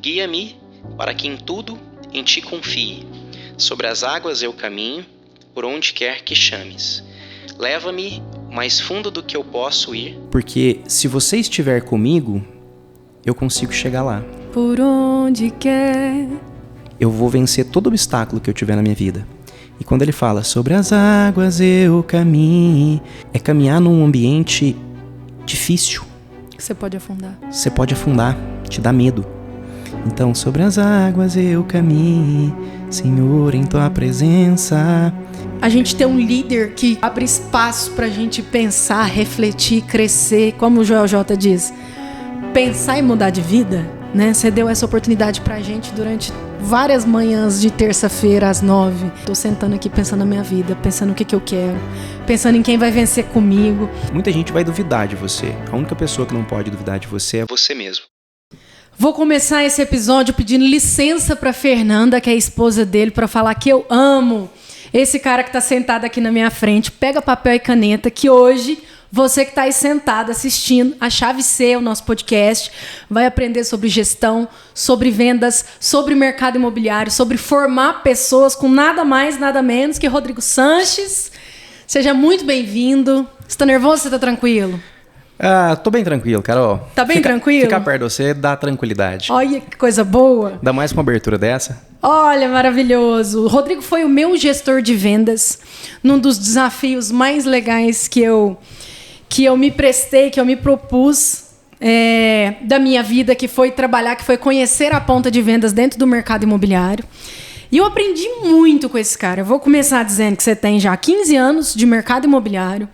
Guia-me para que em tudo em ti confie. Sobre as águas eu caminho, por onde quer que chames. Leva-me mais fundo do que eu posso ir. Porque se você estiver comigo, eu consigo chegar lá. Por onde quer. Eu vou vencer todo obstáculo que eu tiver na minha vida. E quando ele fala, sobre as águas eu caminho, é caminhar num ambiente difícil. Você pode afundar. Você pode afundar, te dá medo. Então, sobre as águas eu caminho, Senhor, em tua presença. A gente tem um líder que abre espaço pra gente pensar, refletir, crescer, como o Joel J diz. Pensar e mudar de vida, né? Você deu essa oportunidade pra gente durante várias manhãs de terça-feira às 9. Tô sentando aqui pensando na minha vida, pensando o que eu quero, pensando em quem vai vencer comigo. Muita gente vai duvidar de você. A única pessoa que não pode duvidar de você é você mesmo. Vou começar esse episódio pedindo licença pra Fernanda, que é a esposa dele, pra falar que eu amo esse cara que tá sentado aqui na minha frente. Pega papel e caneta, que hoje você que tá aí sentado assistindo a Chave C, o nosso podcast, vai aprender sobre gestão, sobre vendas, sobre mercado imobiliário, sobre formar pessoas com nada mais, nada menos que Rodrigo Sanches. Seja muito bem-vindo. Você tá nervoso ou você tá tranquilo? Tô bem tranquilo, Carol. Tá bem tranquilo? Ficar perto de você dá tranquilidade. Olha que coisa boa. Ainda mais com uma abertura dessa. Olha, maravilhoso. O Rodrigo foi o meu gestor de vendas num dos desafios mais legais que eu me prestei, que eu me propus da minha vida, que foi trabalhar, que foi conhecer a ponta de vendas dentro do mercado imobiliário. E eu aprendi muito com esse cara. Eu vou começar dizendo que você tem já 15 anos de mercado imobiliário.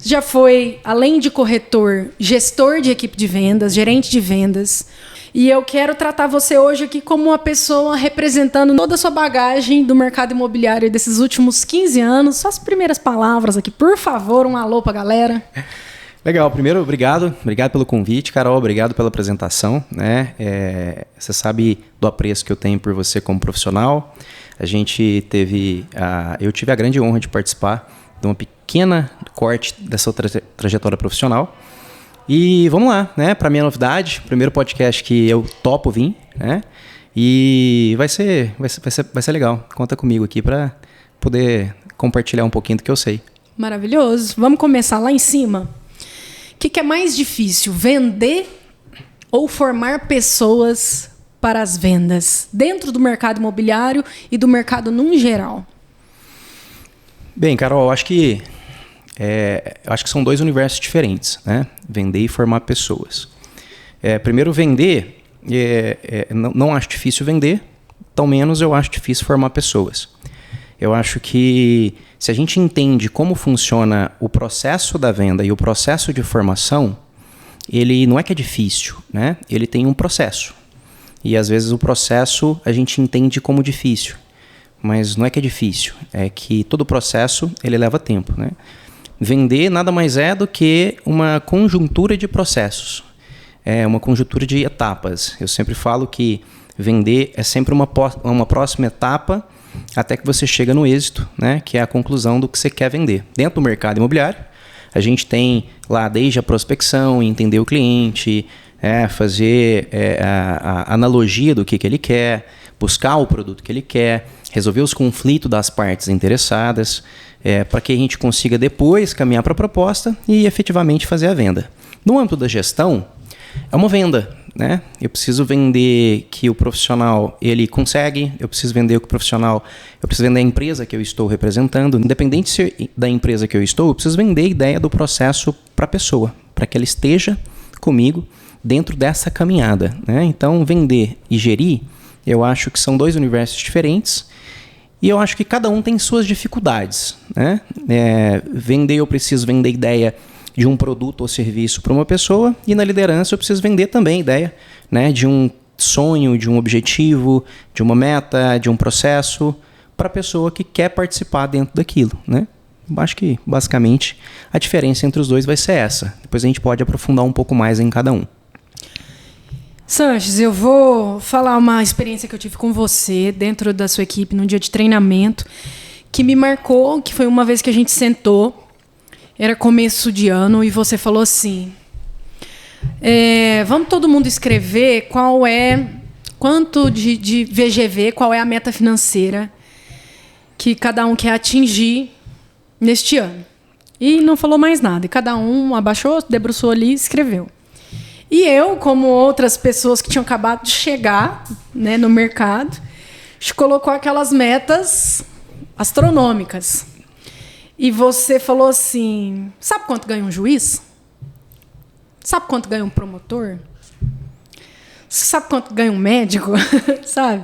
Já foi, além de corretor, gestor de equipe de vendas, gerente de vendas. E eu quero tratar você hoje aqui como uma pessoa representando toda a sua bagagem do mercado imobiliário desses últimos 15 anos. Só as primeiras palavras aqui, por favor, um alô pra galera. Legal, primeiro, obrigado pelo convite, Carol, obrigado pela apresentação, né? Você sabe do apreço que eu tenho por você como profissional. Eu tive a grande honra de participar de uma pequena corte dessa trajetória profissional. E vamos lá, né? Para mim é novidade, primeiro podcast que eu topo vir, né? E vai ser legal. Conta comigo aqui para poder compartilhar um pouquinho do que eu sei. Maravilhoso. Vamos começar lá em cima. O que é mais difícil, vender ou formar pessoas para as vendas dentro do mercado imobiliário e do mercado num geral? Bem, Carol, eu acho que são dois universos diferentes, né? Vender e formar pessoas. Primeiro, vender, não acho difícil vender, tão menos eu acho difícil formar pessoas. Eu acho que se a gente entende como funciona o processo da venda e o processo de formação, ele não é que é difícil, né? Ele tem um processo. E às vezes o processo a gente entende como difícil. Mas não é que é difícil, é que todo o processo ele leva tempo, né? Vender nada mais é do que uma conjuntura de processos, uma conjuntura de etapas. Eu sempre falo que vender é sempre uma próxima etapa até que você chega no êxito, né? Que é a conclusão do que você quer vender. Dentro do mercado imobiliário, a gente tem lá desde a prospecção, entender o cliente, fazer a analogia do que ele quer, buscar o produto que ele quer, resolver os conflitos das partes interessadas, para que a gente consiga depois caminhar para a proposta e efetivamente fazer a venda. No âmbito da gestão, é uma venda, né? Eu preciso vender que o profissional ele consegue, eu preciso vender a empresa que eu estou representando. Independente da empresa que eu estou, eu preciso vender a ideia do processo para a pessoa, para que ela esteja comigo dentro dessa caminhada, né? Então, vender e gerir, eu acho que são dois universos diferentes e eu acho que cada um tem suas dificuldades, né? Vender, eu preciso vender a ideia de um produto ou serviço para uma pessoa e na liderança eu preciso vender também a ideia, né, de um sonho, de um objetivo, de uma meta, de um processo para a pessoa que quer participar dentro daquilo, né? Acho que basicamente a diferença entre os dois vai ser essa. Depois a gente pode aprofundar um pouco mais em cada um. Sanches, eu vou falar uma experiência que eu tive com você dentro da sua equipe num dia de treinamento que me marcou, que foi uma vez que a gente sentou, era começo de ano, e você falou assim, vamos todo mundo escrever qual quanto de VGV, qual é a meta financeira que cada um quer atingir neste ano. E não falou mais nada. E cada um abaixou, debruçou ali e escreveu. E eu, como outras pessoas que tinham acabado de chegar, né, no mercado, a gente colocou aquelas metas astronômicas. E você falou assim, sabe quanto ganha um juiz? Sabe quanto ganha um promotor? Sabe quanto ganha um médico? Sabe?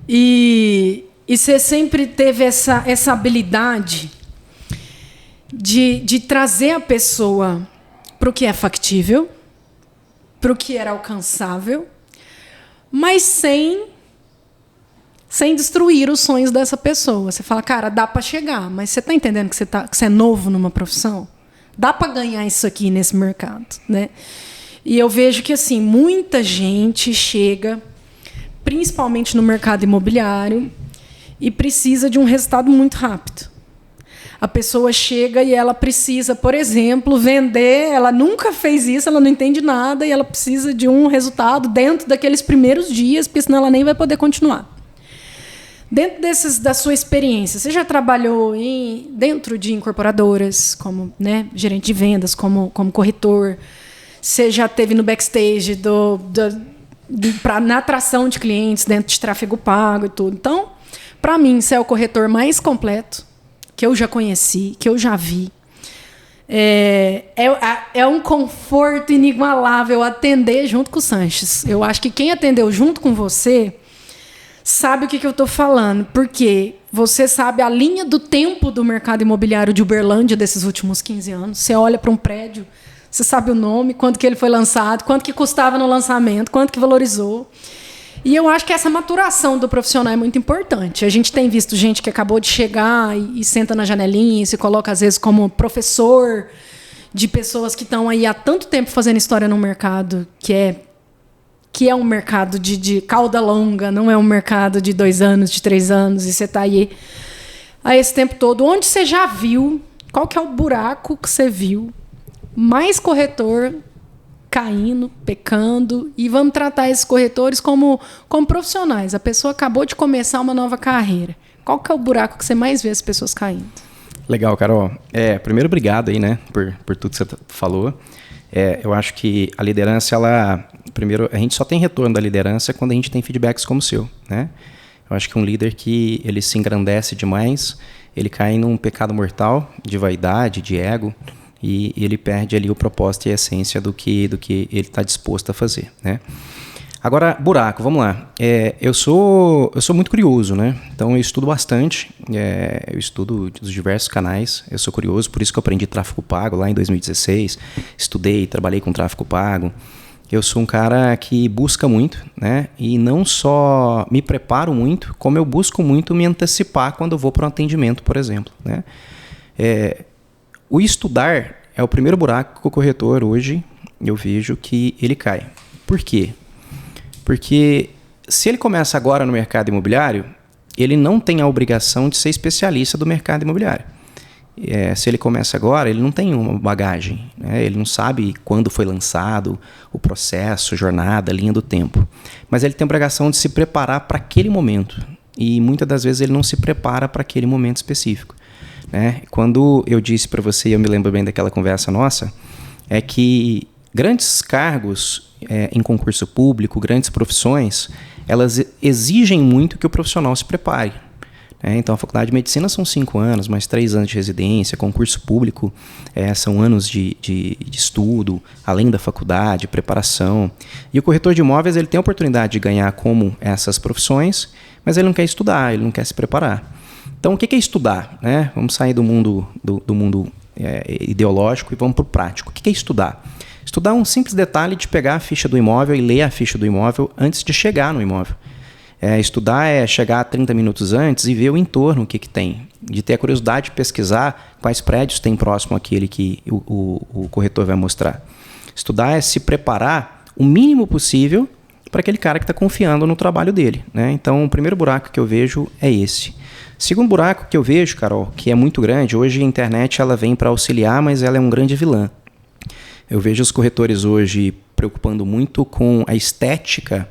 E você sempre teve essa habilidade de trazer a pessoa para o que é factível, para o que era alcançável, mas sem destruir os sonhos dessa pessoa. Você fala, cara, dá para chegar, mas você está entendendo que você é novo numa profissão? Dá para ganhar isso aqui nesse mercado, né? E eu vejo que assim, muita gente chega, principalmente no mercado imobiliário, e precisa de um resultado muito rápido. A pessoa chega e ela precisa, por exemplo, vender, ela nunca fez isso, ela não entende nada, e ela precisa de um resultado dentro daqueles primeiros dias, porque senão ela nem vai poder continuar. Dentro da sua experiência, você já trabalhou dentro de incorporadoras, como, né, gerente de vendas, como corretor? Você já esteve no backstage na atração de clientes, dentro de tráfego pago e tudo. Então, para mim, você é o corretor mais completo que eu já conheci, que eu já vi. É um conforto inigualável atender junto com o Sanches. Eu acho que quem atendeu junto com você sabe o que eu estou falando, porque você sabe a linha do tempo do mercado imobiliário de Uberlândia desses últimos 15 anos. Você olha para um prédio, você sabe o nome, quanto que ele foi lançado, quanto que custava no lançamento, quanto que valorizou. E eu acho que essa maturação do profissional é muito importante. A gente tem visto gente que acabou de chegar e senta na janelinha e se coloca, às vezes, como professor de pessoas que estão aí há tanto tempo fazendo história no mercado, que é um mercado de cauda longa, não é um mercado de 2 anos, de 3 anos, e você está aí há esse tempo todo. Onde você já viu, qual que é o buraco que você viu, mais corretor caindo, pecando, e vamos tratar esses corretores como profissionais. A pessoa acabou de começar uma nova carreira. Qual que é o buraco que você mais vê as pessoas caindo? Legal, Carol. Primeiro, obrigado aí, né, por tudo que você falou. Eu acho que a liderança, primeiro, a gente só tem retorno da liderança quando a gente tem feedbacks como o seu, né? Eu acho que um líder que ele se engrandece demais, ele cai num pecado mortal de vaidade, de ego, e ele perde ali o propósito e a essência do que ele está disposto a fazer, né? Agora, buraco, vamos lá. Eu sou muito curioso, né? Então eu estudo bastante, eu estudo dos diversos canais, eu sou curioso, por isso que eu aprendi tráfego pago lá em 2016, estudei, trabalhei com tráfego pago. Eu sou um cara que busca muito, né? E não só me preparo muito, como eu busco muito me antecipar quando eu vou para um atendimento, por exemplo, né? O estudar é o primeiro buraco que o corretor hoje eu vejo que ele cai. Por quê? Porque se ele começa agora no mercado imobiliário, ele não tem a obrigação de ser especialista do mercado imobiliário. Se ele começa agora, ele não tem uma bagagem, né? Ele não sabe quando foi lançado, o processo, jornada, linha do tempo. Mas ele tem a obrigação de se preparar para aquele momento. E muitas das vezes ele não se prepara para aquele momento específico, né? Quando eu disse para você, eu me lembro bem daquela conversa nossa, é que grandes cargos em concurso público, grandes profissões, elas exigem muito que o profissional se prepare. Então, a faculdade de medicina são 5 anos, mais 3 anos de residência, concurso público são anos de estudo, além da faculdade, preparação. E o corretor de imóveis ele tem a oportunidade de ganhar como essas profissões, mas ele não quer estudar, ele não quer se preparar. Então, o que é estudar, né? Vamos sair do mundo ideológico e vamos para o prático. O que é estudar? Estudar é um simples detalhe de pegar a ficha do imóvel e ler a ficha do imóvel antes de chegar no imóvel. Estudar é chegar 30 minutos antes e ver o entorno, o que tem. De ter a curiosidade de pesquisar quais prédios tem próximo àquele que o corretor vai mostrar. Estudar é se preparar o mínimo possível para aquele cara que está confiando no trabalho dele, né? Então, o primeiro buraco que eu vejo é esse. Segundo buraco que eu vejo, Carol, que é muito grande, hoje a internet ela vem para auxiliar, mas ela é um grande vilã. Eu vejo os corretores hoje preocupando muito com a estética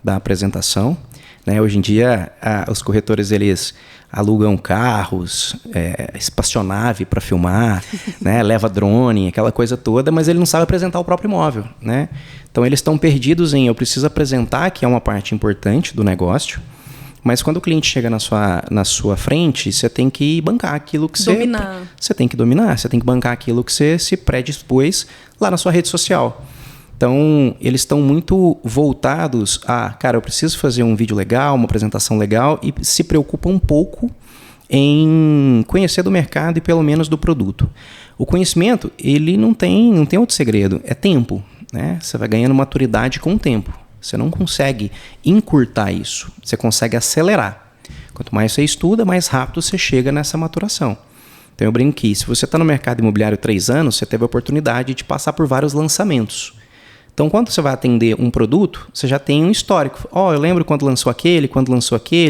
da apresentação, né? Hoje em dia, os corretores eles alugam carros, espaçonave para filmar, né? Leva drone, aquela coisa toda, mas ele não sabe apresentar o próprio imóvel, né? Então eles estão perdidos em eu preciso apresentar, que é uma parte importante do negócio, mas quando o cliente chega na sua frente, você tem que bancar aquilo que você tem que dominar, você tem que bancar aquilo que você se predispôs lá na sua rede social. Então, eles estão muito voltados a, cara, eu preciso fazer um vídeo legal, uma apresentação legal, e se preocupam um pouco em conhecer do mercado e pelo menos do produto. O conhecimento, ele não tem outro segredo, é tempo, né? Você vai ganhando maturidade com o tempo. Você não consegue encurtar isso, você consegue acelerar. Quanto mais você estuda, mais rápido você chega nessa maturação. Então eu brinco que se você está no mercado imobiliário 3 anos, você teve a oportunidade de passar por vários lançamentos. Então quando você vai atender um produto, você já tem um histórico. Eu lembro quando lançou aquele,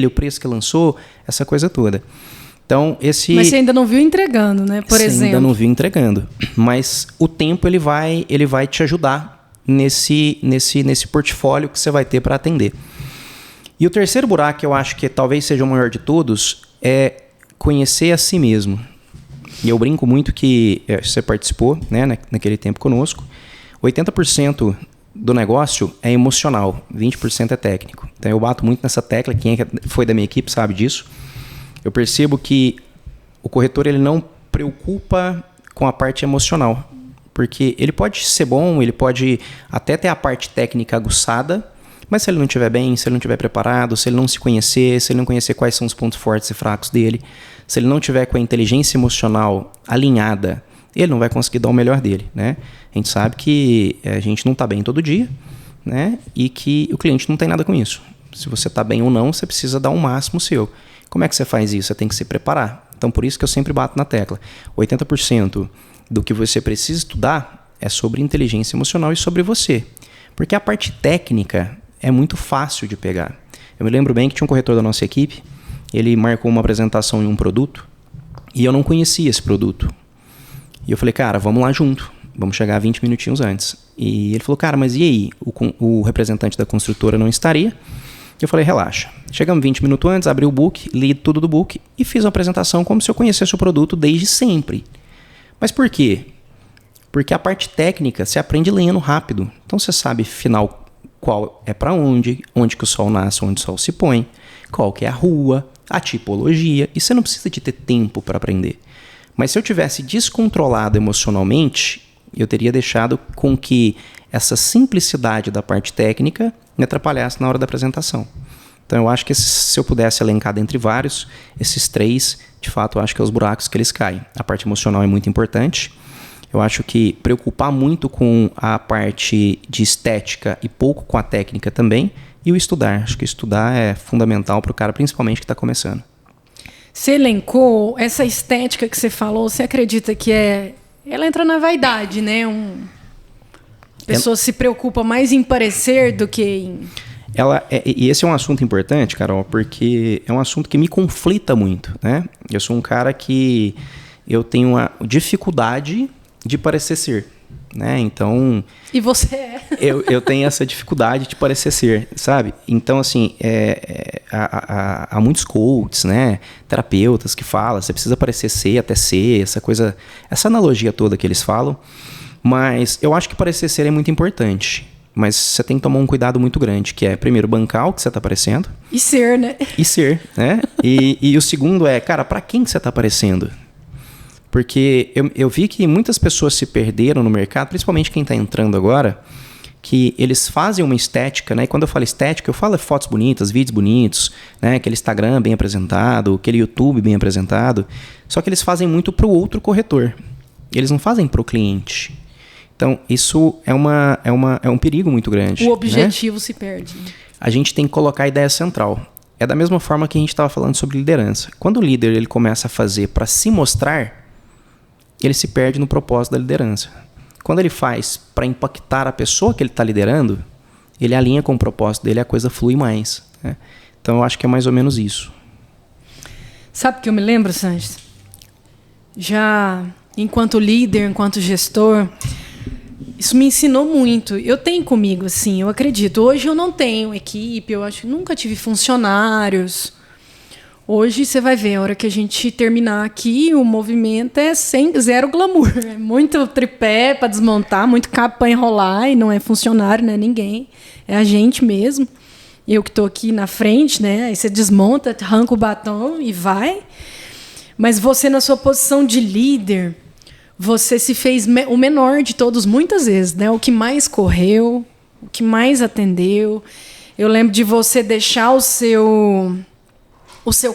o preço que lançou, essa coisa toda. Então, Mas você ainda não viu entregando, né? Por exemplo. Você ainda não viu entregando. Mas o tempo ele vai te ajudar nesse portfólio que você vai ter para atender. E o terceiro buraco, que eu acho que talvez seja o maior de todos, é conhecer a si mesmo. E eu brinco muito que você participou, né, naquele tempo conosco. 80% do negócio é emocional, 20% é técnico. Então eu bato muito nessa tecla, quem foi da minha equipe sabe disso. Eu percebo que o corretor ele não preocupa com a parte emocional. Porque ele pode ser bom, ele pode até ter a parte técnica aguçada, mas se ele não estiver bem, se ele não estiver preparado, se ele não se conhecer, se ele não conhecer quais são os pontos fortes e fracos dele, se ele não tiver com a inteligência emocional alinhada, ele não vai conseguir dar o melhor dele, né? A gente sabe que a gente não está bem todo dia, né? E que o cliente não tem nada com isso. Se você está bem ou não, você precisa dar o máximo seu. Como é que você faz isso? Você tem que se preparar. Então, por isso que eu sempre bato na tecla. 80% do que você precisa estudar é sobre inteligência emocional e sobre você. Porque a parte técnica é muito fácil de pegar. Eu me lembro bem que tinha um corretor da nossa equipe, ele marcou uma apresentação em um produto e eu não conhecia esse produto. E eu falei, cara, vamos lá junto, vamos chegar 20 minutinhos antes. E ele falou, cara, mas e aí? O representante da construtora não estaria? Eu falei, relaxa. Chegamos 20 minutos antes, abri o book, li tudo do book e fiz uma apresentação como se eu conhecesse o produto desde sempre. Mas por quê? Porque a parte técnica você aprende lendo rápido. Então você sabe, final, qual é para onde que o sol nasce, onde o sol se põe, qual que é a rua, a tipologia. E você não precisa de ter tempo para aprender. Mas se eu tivesse descontrolado emocionalmente, eu teria deixado com que essa simplicidade da parte técnica me atrapalhasse na hora da apresentação. Então eu acho que se eu pudesse elencar dentre vários, esses 3, de fato, eu acho que é os buracos que eles caem. A parte emocional é muito importante. Eu acho que preocupar muito com a parte de estética e pouco com a técnica também. E o estudar. Acho que estudar é fundamental para o cara, principalmente que está começando. Você elencou essa estética que você falou, você acredita que ela entra na vaidade, né? A pessoa se preocupa mais em parecer do que em... E esse é um assunto importante, Carol, porque é um assunto que me conflita muito, né? Eu sou um cara que eu tenho uma dificuldade de parecer ser, né? Então... E você é. eu tenho essa dificuldade de parecer ser, sabe? Então, assim, há muitos coaches, né? Terapeutas que falam, você precisa parecer ser até ser, essa analogia toda que eles falam. Mas eu acho que parecer ser é muito importante. Mas você tem que tomar um cuidado muito grande, que é, primeiro, bancar o que você está parecendo. E ser, né? E ser, né? E o segundo é, cara, para quem que você está parecendo? Porque eu vi que muitas pessoas se perderam no mercado, principalmente quem está entrando agora, que eles fazem uma estética, né? E quando eu falo estética, eu falo fotos bonitas, vídeos bonitos, né? Aquele Instagram bem apresentado, aquele YouTube bem apresentado. Só que eles fazem muito para o outro corretor. Eles não fazem para o cliente. Então, isso é um perigo muito grande. O objetivo, né? Se perde. A gente tem que colocar a ideia central. É da mesma forma que a gente estava falando sobre liderança. Quando o líder ele começa a fazer para se mostrar, ele se perde no propósito da liderança. Quando ele faz para impactar a pessoa que ele está liderando, ele alinha com o propósito dele e a coisa flui mais, né? Então, eu acho que é mais ou menos isso. Sabe o que eu me lembro, Sanches? Já enquanto líder, enquanto gestor... Isso me ensinou muito. Eu tenho comigo, assim, eu acredito. Hoje eu não tenho equipe, eu acho que nunca tive funcionários. Hoje você vai ver, a hora que a gente terminar aqui, o movimento é zero glamour. É muito tripé para desmontar, muito cabo para enrolar, e não é funcionário, não é ninguém. É a gente mesmo. Eu que estou aqui na frente, né? Aí você desmonta, arranca o batom e vai. Mas você, na sua posição de líder, você se fez o menor de todos muitas vezes, né? O que mais correu, o que mais atendeu. Eu lembro de você deixar o seu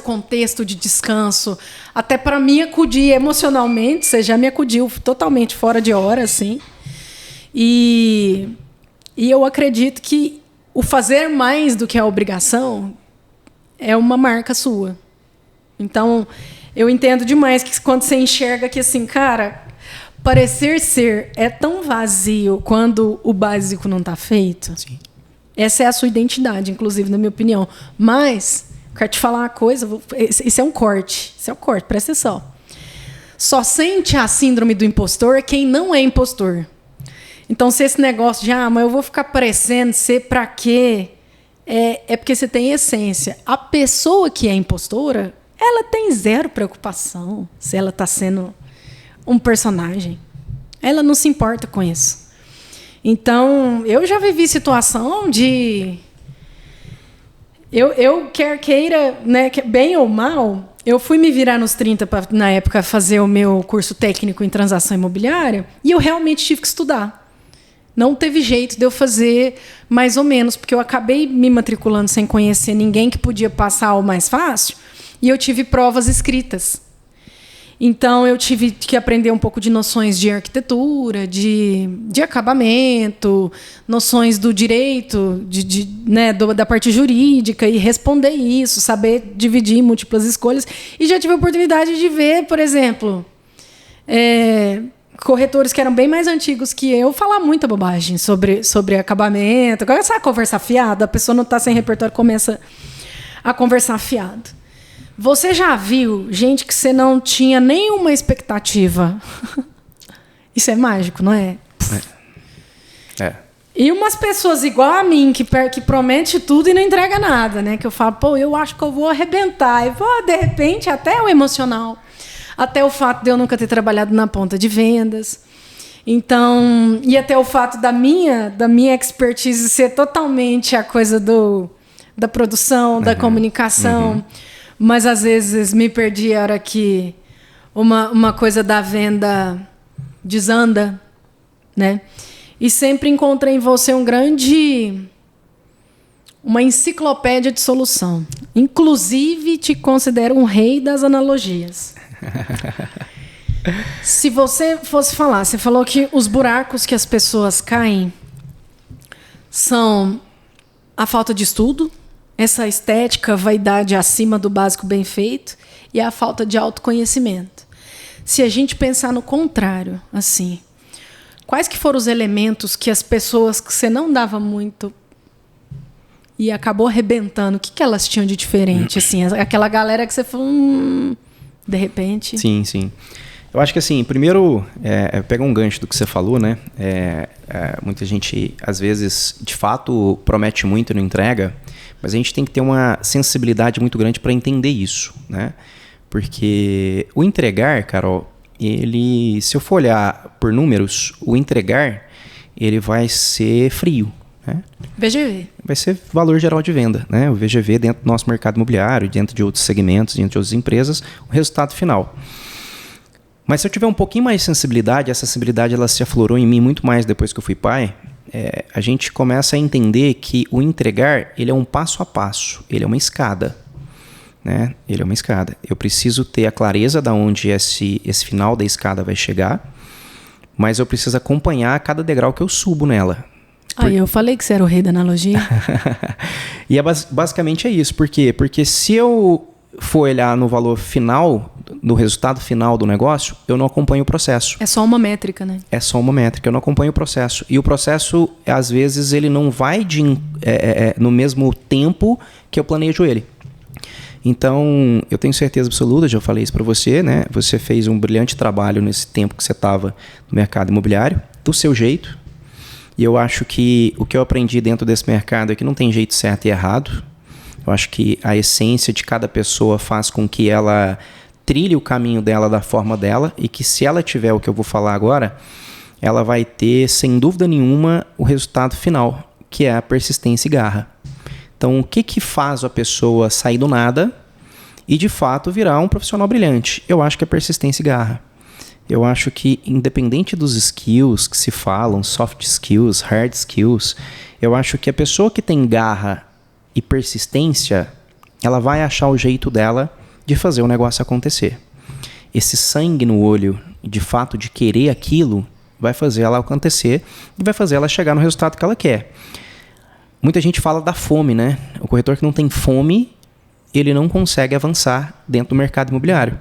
contexto de descanso, até para mim acudir emocionalmente. Você já me acudiu totalmente fora de hora, assim. E eu acredito que o fazer mais do que a obrigação é uma marca sua. Então, eu entendo demais que quando você enxerga que, assim, cara, parecer ser é tão vazio quando o básico não está feito. Sim. Essa é a sua identidade, inclusive, na minha opinião. Mas, quero te falar uma coisa, isso é um corte. Isso é um corte, presta atenção. Só sente a síndrome do impostor quem não é impostor. Então, se esse negócio de, mas eu vou ficar parecendo ser pra quê? É porque você tem essência. A pessoa que é impostora, ela tem zero preocupação se ela está sendo um personagem. Ela não se importa com isso. Então, eu já vivi situação de... Eu quer queira, né, bem ou mal, eu fui me virar nos 30 para, na época, fazer o meu curso técnico em transação imobiliária, e eu realmente tive que estudar. Não teve jeito de eu fazer mais ou menos, porque eu acabei me matriculando sem conhecer ninguém que podia passar o mais fácil, e eu tive provas escritas. Então, eu tive que aprender um pouco de noções de arquitetura, de acabamento, noções do direito, né, da parte jurídica, e responder isso, saber dividir em múltiplas escolhas. E já tive a oportunidade de ver, por exemplo, corretores que eram bem mais antigos que eu falar muita bobagem sobre acabamento. Sabe conversar fiado? A pessoa não está sem repertório, começa a conversar fiado. Você já viu gente que você não tinha nenhuma expectativa? Isso é mágico, não é? E umas pessoas igual a mim, que promete tudo e não entrega nada, né? Que eu falo, eu acho que eu vou arrebentar. E, de repente, até o emocional. Até o fato de eu nunca ter trabalhado na ponta de vendas. Então, e até o fato da minha expertise ser totalmente a coisa da produção, da comunicação. Mas, às vezes, me perdi a hora que uma coisa da venda desanda, né? E sempre encontrei em você uma enciclopédia de solução. Inclusive, te considero um rei das analogias. Se você fosse falar, você falou que os buracos que as pessoas caem são a falta de estudo, essa estética, vaidade acima do básico bem feito, e a falta de autoconhecimento. Se a gente pensar no contrário, assim, quais que foram os elementos que as pessoas que você não dava muito e acabou arrebentando, o que elas tinham de diferente? Assim, aquela galera que você falou, de repente... Sim. Eu acho que, assim, primeiro, pega um gancho do que você falou, né? Muita gente, às vezes, de fato, promete muito e não entrega, mas a gente tem que ter uma sensibilidade muito grande para entender isso, né? Porque o entregar, Carol, se eu for olhar por números, o entregar, ele vai ser frio, né? VGV. Vai ser valor geral de venda, né? O VGV dentro do nosso mercado imobiliário, dentro de outros segmentos, dentro de outras empresas, o resultado final. Mas se eu tiver um pouquinho mais de sensibilidade, essa sensibilidade ela se aflorou em mim muito mais depois que eu fui pai, a gente começa a entender que o entregar ele é um passo a passo, ele é uma escada. Né? Ele é uma escada. Eu preciso ter a clareza de onde esse final da escada vai chegar, mas eu preciso acompanhar cada degrau que eu subo nela. Eu falei que você era o rei da analogia. E basicamente é isso. Por quê? Porque se eu for olhar no valor final, no resultado final do negócio, eu não acompanho o processo. É só uma métrica, né? É só uma métrica, eu não acompanho o processo. E o processo, às vezes, ele não vai no mesmo tempo que eu planejo ele. Então, eu tenho certeza absoluta, já falei isso para você, né? Você fez um brilhante trabalho nesse tempo que você estava no mercado imobiliário, do seu jeito, E eu acho que o que eu aprendi dentro desse mercado é que não tem jeito certo e errado. Eu acho que a essência de cada pessoa faz com que ela trilhe o caminho dela da forma dela e que se ela tiver o que eu vou falar agora, ela vai ter, sem dúvida nenhuma, o resultado final, que é a persistência e garra. Então, o que faz a pessoa sair do nada e, de fato, virar um profissional brilhante? Eu acho que é persistência e garra. Eu acho que, independente dos skills que se falam, soft skills, hard skills, eu acho que a pessoa que tem garra e persistência, ela vai achar o jeito dela de fazer o negócio acontecer. Esse sangue no olho, de fato, de querer aquilo, vai fazer ela acontecer e vai fazer ela chegar no resultado que ela quer. Muita gente fala da fome, né? O corretor que não tem fome, ele não consegue avançar dentro do mercado imobiliário.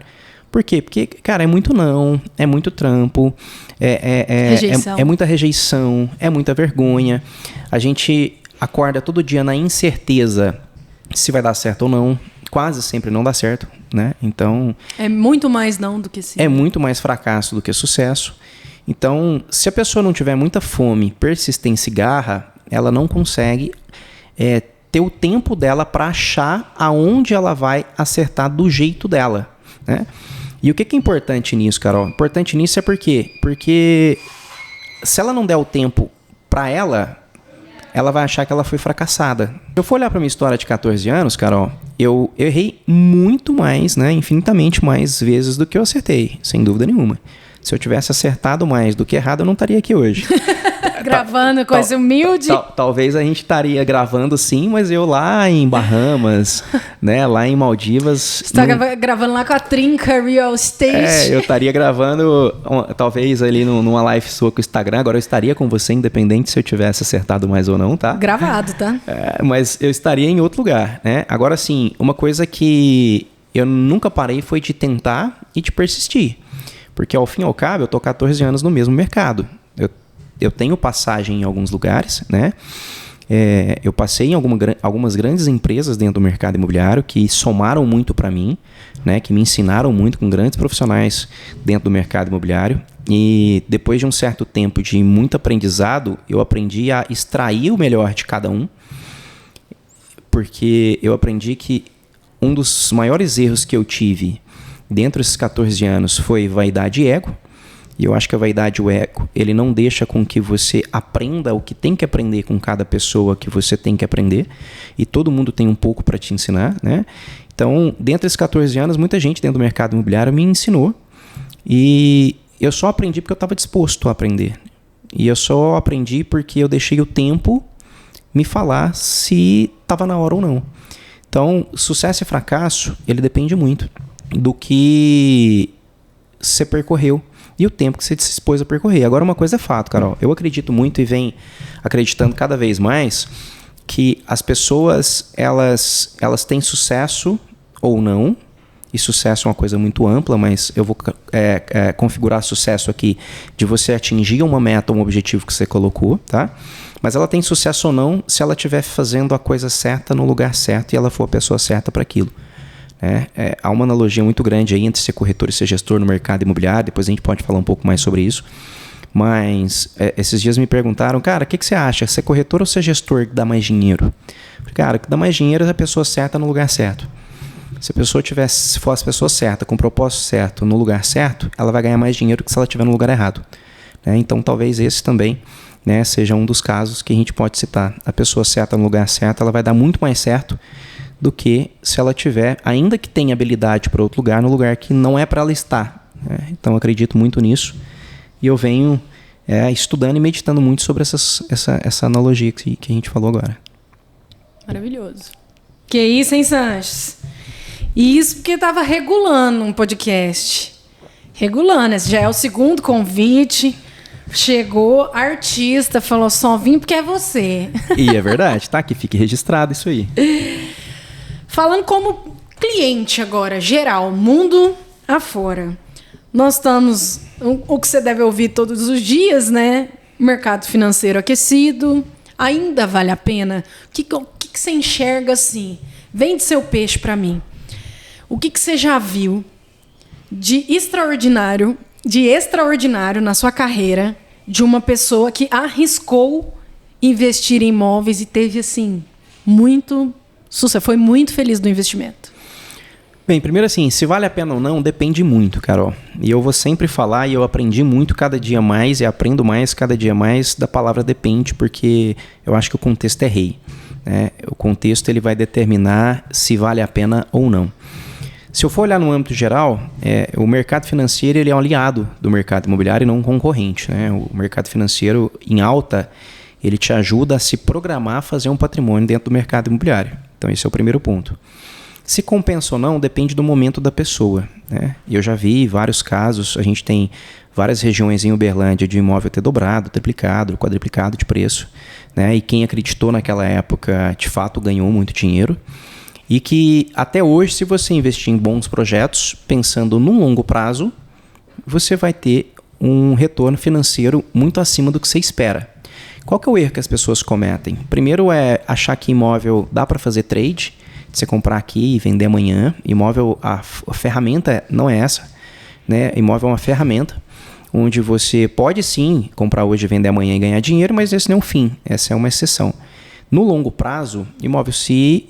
Por quê? Porque, cara, é muito não, é muito trampo, é muita rejeição, é muita vergonha. A gente acorda todo dia na incerteza se vai dar certo ou não. Quase sempre não dá certo, né? Então... É muito mais não do que sim. É muito mais fracasso do que sucesso. Então, se a pessoa não tiver muita fome, persistência e garra, ela não consegue ter o tempo dela para achar aonde ela vai acertar do jeito dela, né? E o que é importante nisso, Carol? Importante nisso é por quê? Porque se ela não der o tempo para ela vai achar que ela foi fracassada. Se eu for olhar para minha história de 14 anos, Carol, eu errei muito mais, né, infinitamente mais vezes do que eu acertei, sem dúvida nenhuma. Se eu tivesse acertado mais do que errado, eu não estaria aqui hoje. Gravando coisa humilde. Talvez a gente estaria gravando sim, mas eu lá em Bahamas, né, lá em Maldivas. Você está gravando lá com a Trinca Real Estate. Eu estaria gravando, talvez ali numa live sua com o Instagram. Agora eu estaria com você, independente se eu tivesse acertado mais ou não, tá? Gravado, tá? Mas eu estaria em outro lugar, né? Agora sim, uma coisa que eu nunca parei foi de tentar e de persistir. Porque ao fim e ao cabo, eu tô 14 anos no mesmo mercado. Eu tenho passagem em alguns lugares, né? Eu passei em algumas grandes empresas dentro do mercado imobiliário que somaram muito para mim, né? Que me ensinaram muito com grandes profissionais dentro do mercado imobiliário. E depois de um certo tempo de muito aprendizado, eu aprendi a extrair o melhor de cada um. Porque eu aprendi que um dos maiores erros que eu tive dentro desses 14 anos foi vaidade e ego. E eu acho que a vaidade e o ego, ele não deixa com que você aprenda o que tem que aprender com cada pessoa que você tem que aprender. E todo mundo tem um pouco para te ensinar, né? Então, dentro desses 14 anos, muita gente dentro do mercado imobiliário me ensinou. E eu só aprendi porque eu estava disposto a aprender. E eu só aprendi porque eu deixei o tempo me falar se estava na hora ou não. Então, sucesso e fracasso, ele depende muito do que você percorreu e o tempo que você se expôs a percorrer. Agora, uma coisa é fato, Carol. Eu acredito muito e venho acreditando cada vez mais que as pessoas, elas têm sucesso ou não. E sucesso é uma coisa muito ampla, mas eu vou configurar sucesso aqui de você atingir uma meta, um objetivo que você colocou, tá? Mas ela tem sucesso ou não se ela estiver fazendo a coisa certa no lugar certo e ela for a pessoa certa para aquilo. Há uma analogia muito grande aí entre ser corretor e ser gestor no mercado imobiliário. Depois a gente pode falar um pouco mais sobre isso. Mas esses dias me perguntaram, cara, o que você acha? Ser corretor ou ser gestor que dá mais dinheiro? Cara, o que dá mais dinheiro é a pessoa certa no lugar certo. Se for a pessoa certa, com o propósito certo, no lugar certo, ela vai ganhar mais dinheiro que se ela estiver no lugar errado. Então talvez esse também, né, seja um dos casos que a gente pode citar. A pessoa certa no lugar certo, ela vai dar muito mais certo do que se ela tiver, ainda que tenha habilidade para outro lugar, no lugar que não é para ela estar. Então eu acredito muito nisso e eu venho estudando e meditando muito sobre essa analogia que a gente falou agora. Maravilhoso. Que isso, hein, Sanches? E isso porque estava regulando um podcast. Regulando. Esse já é o segundo convite. Chegou artista, falou, só vim porque é você. E é verdade, tá? Que fique registrado isso aí. Falando como cliente agora, geral, mundo afora. Nós estamos, o que você deve ouvir todos os dias, né? Mercado financeiro aquecido. Ainda vale a pena? O que você enxerga assim? Vende seu peixe para mim. O que você já viu de extraordinário na sua carreira de uma pessoa que arriscou investir em imóveis e teve assim muito sucesso, foi muito feliz do investimento? Bem, primeiro assim, se vale a pena ou não, depende muito, Carol. E eu vou sempre falar, e eu aprendi muito cada dia mais, e aprendo mais cada dia mais da palavra depende, porque eu acho que o contexto é rei, né? O contexto ele vai determinar se vale a pena ou não. Se eu for olhar no âmbito geral, o mercado financeiro ele é um aliado do mercado imobiliário e não um concorrente, né? O mercado financeiro em alta, ele te ajuda a se programar a fazer um patrimônio dentro do mercado imobiliário. Então esse é o primeiro ponto. Se compensa ou não, depende do momento da pessoa, né? E eu já vi vários casos, a gente tem várias regiões em Uberlândia de imóvel ter dobrado, triplicado, quadriplicado de preço, né? E quem acreditou naquela época, de fato, ganhou muito dinheiro. E que até hoje, se você investir em bons projetos, pensando no longo prazo, você vai ter um retorno financeiro muito acima do que você espera. Qual que é o erro que as pessoas cometem? Primeiro é achar que imóvel dá para fazer trade, você comprar aqui e vender amanhã. Imóvel, a ferramenta não é essa, né? Imóvel é uma ferramenta onde você pode sim comprar hoje, vender amanhã e ganhar dinheiro, mas esse não é um fim, essa é uma exceção. No longo prazo, imóvel se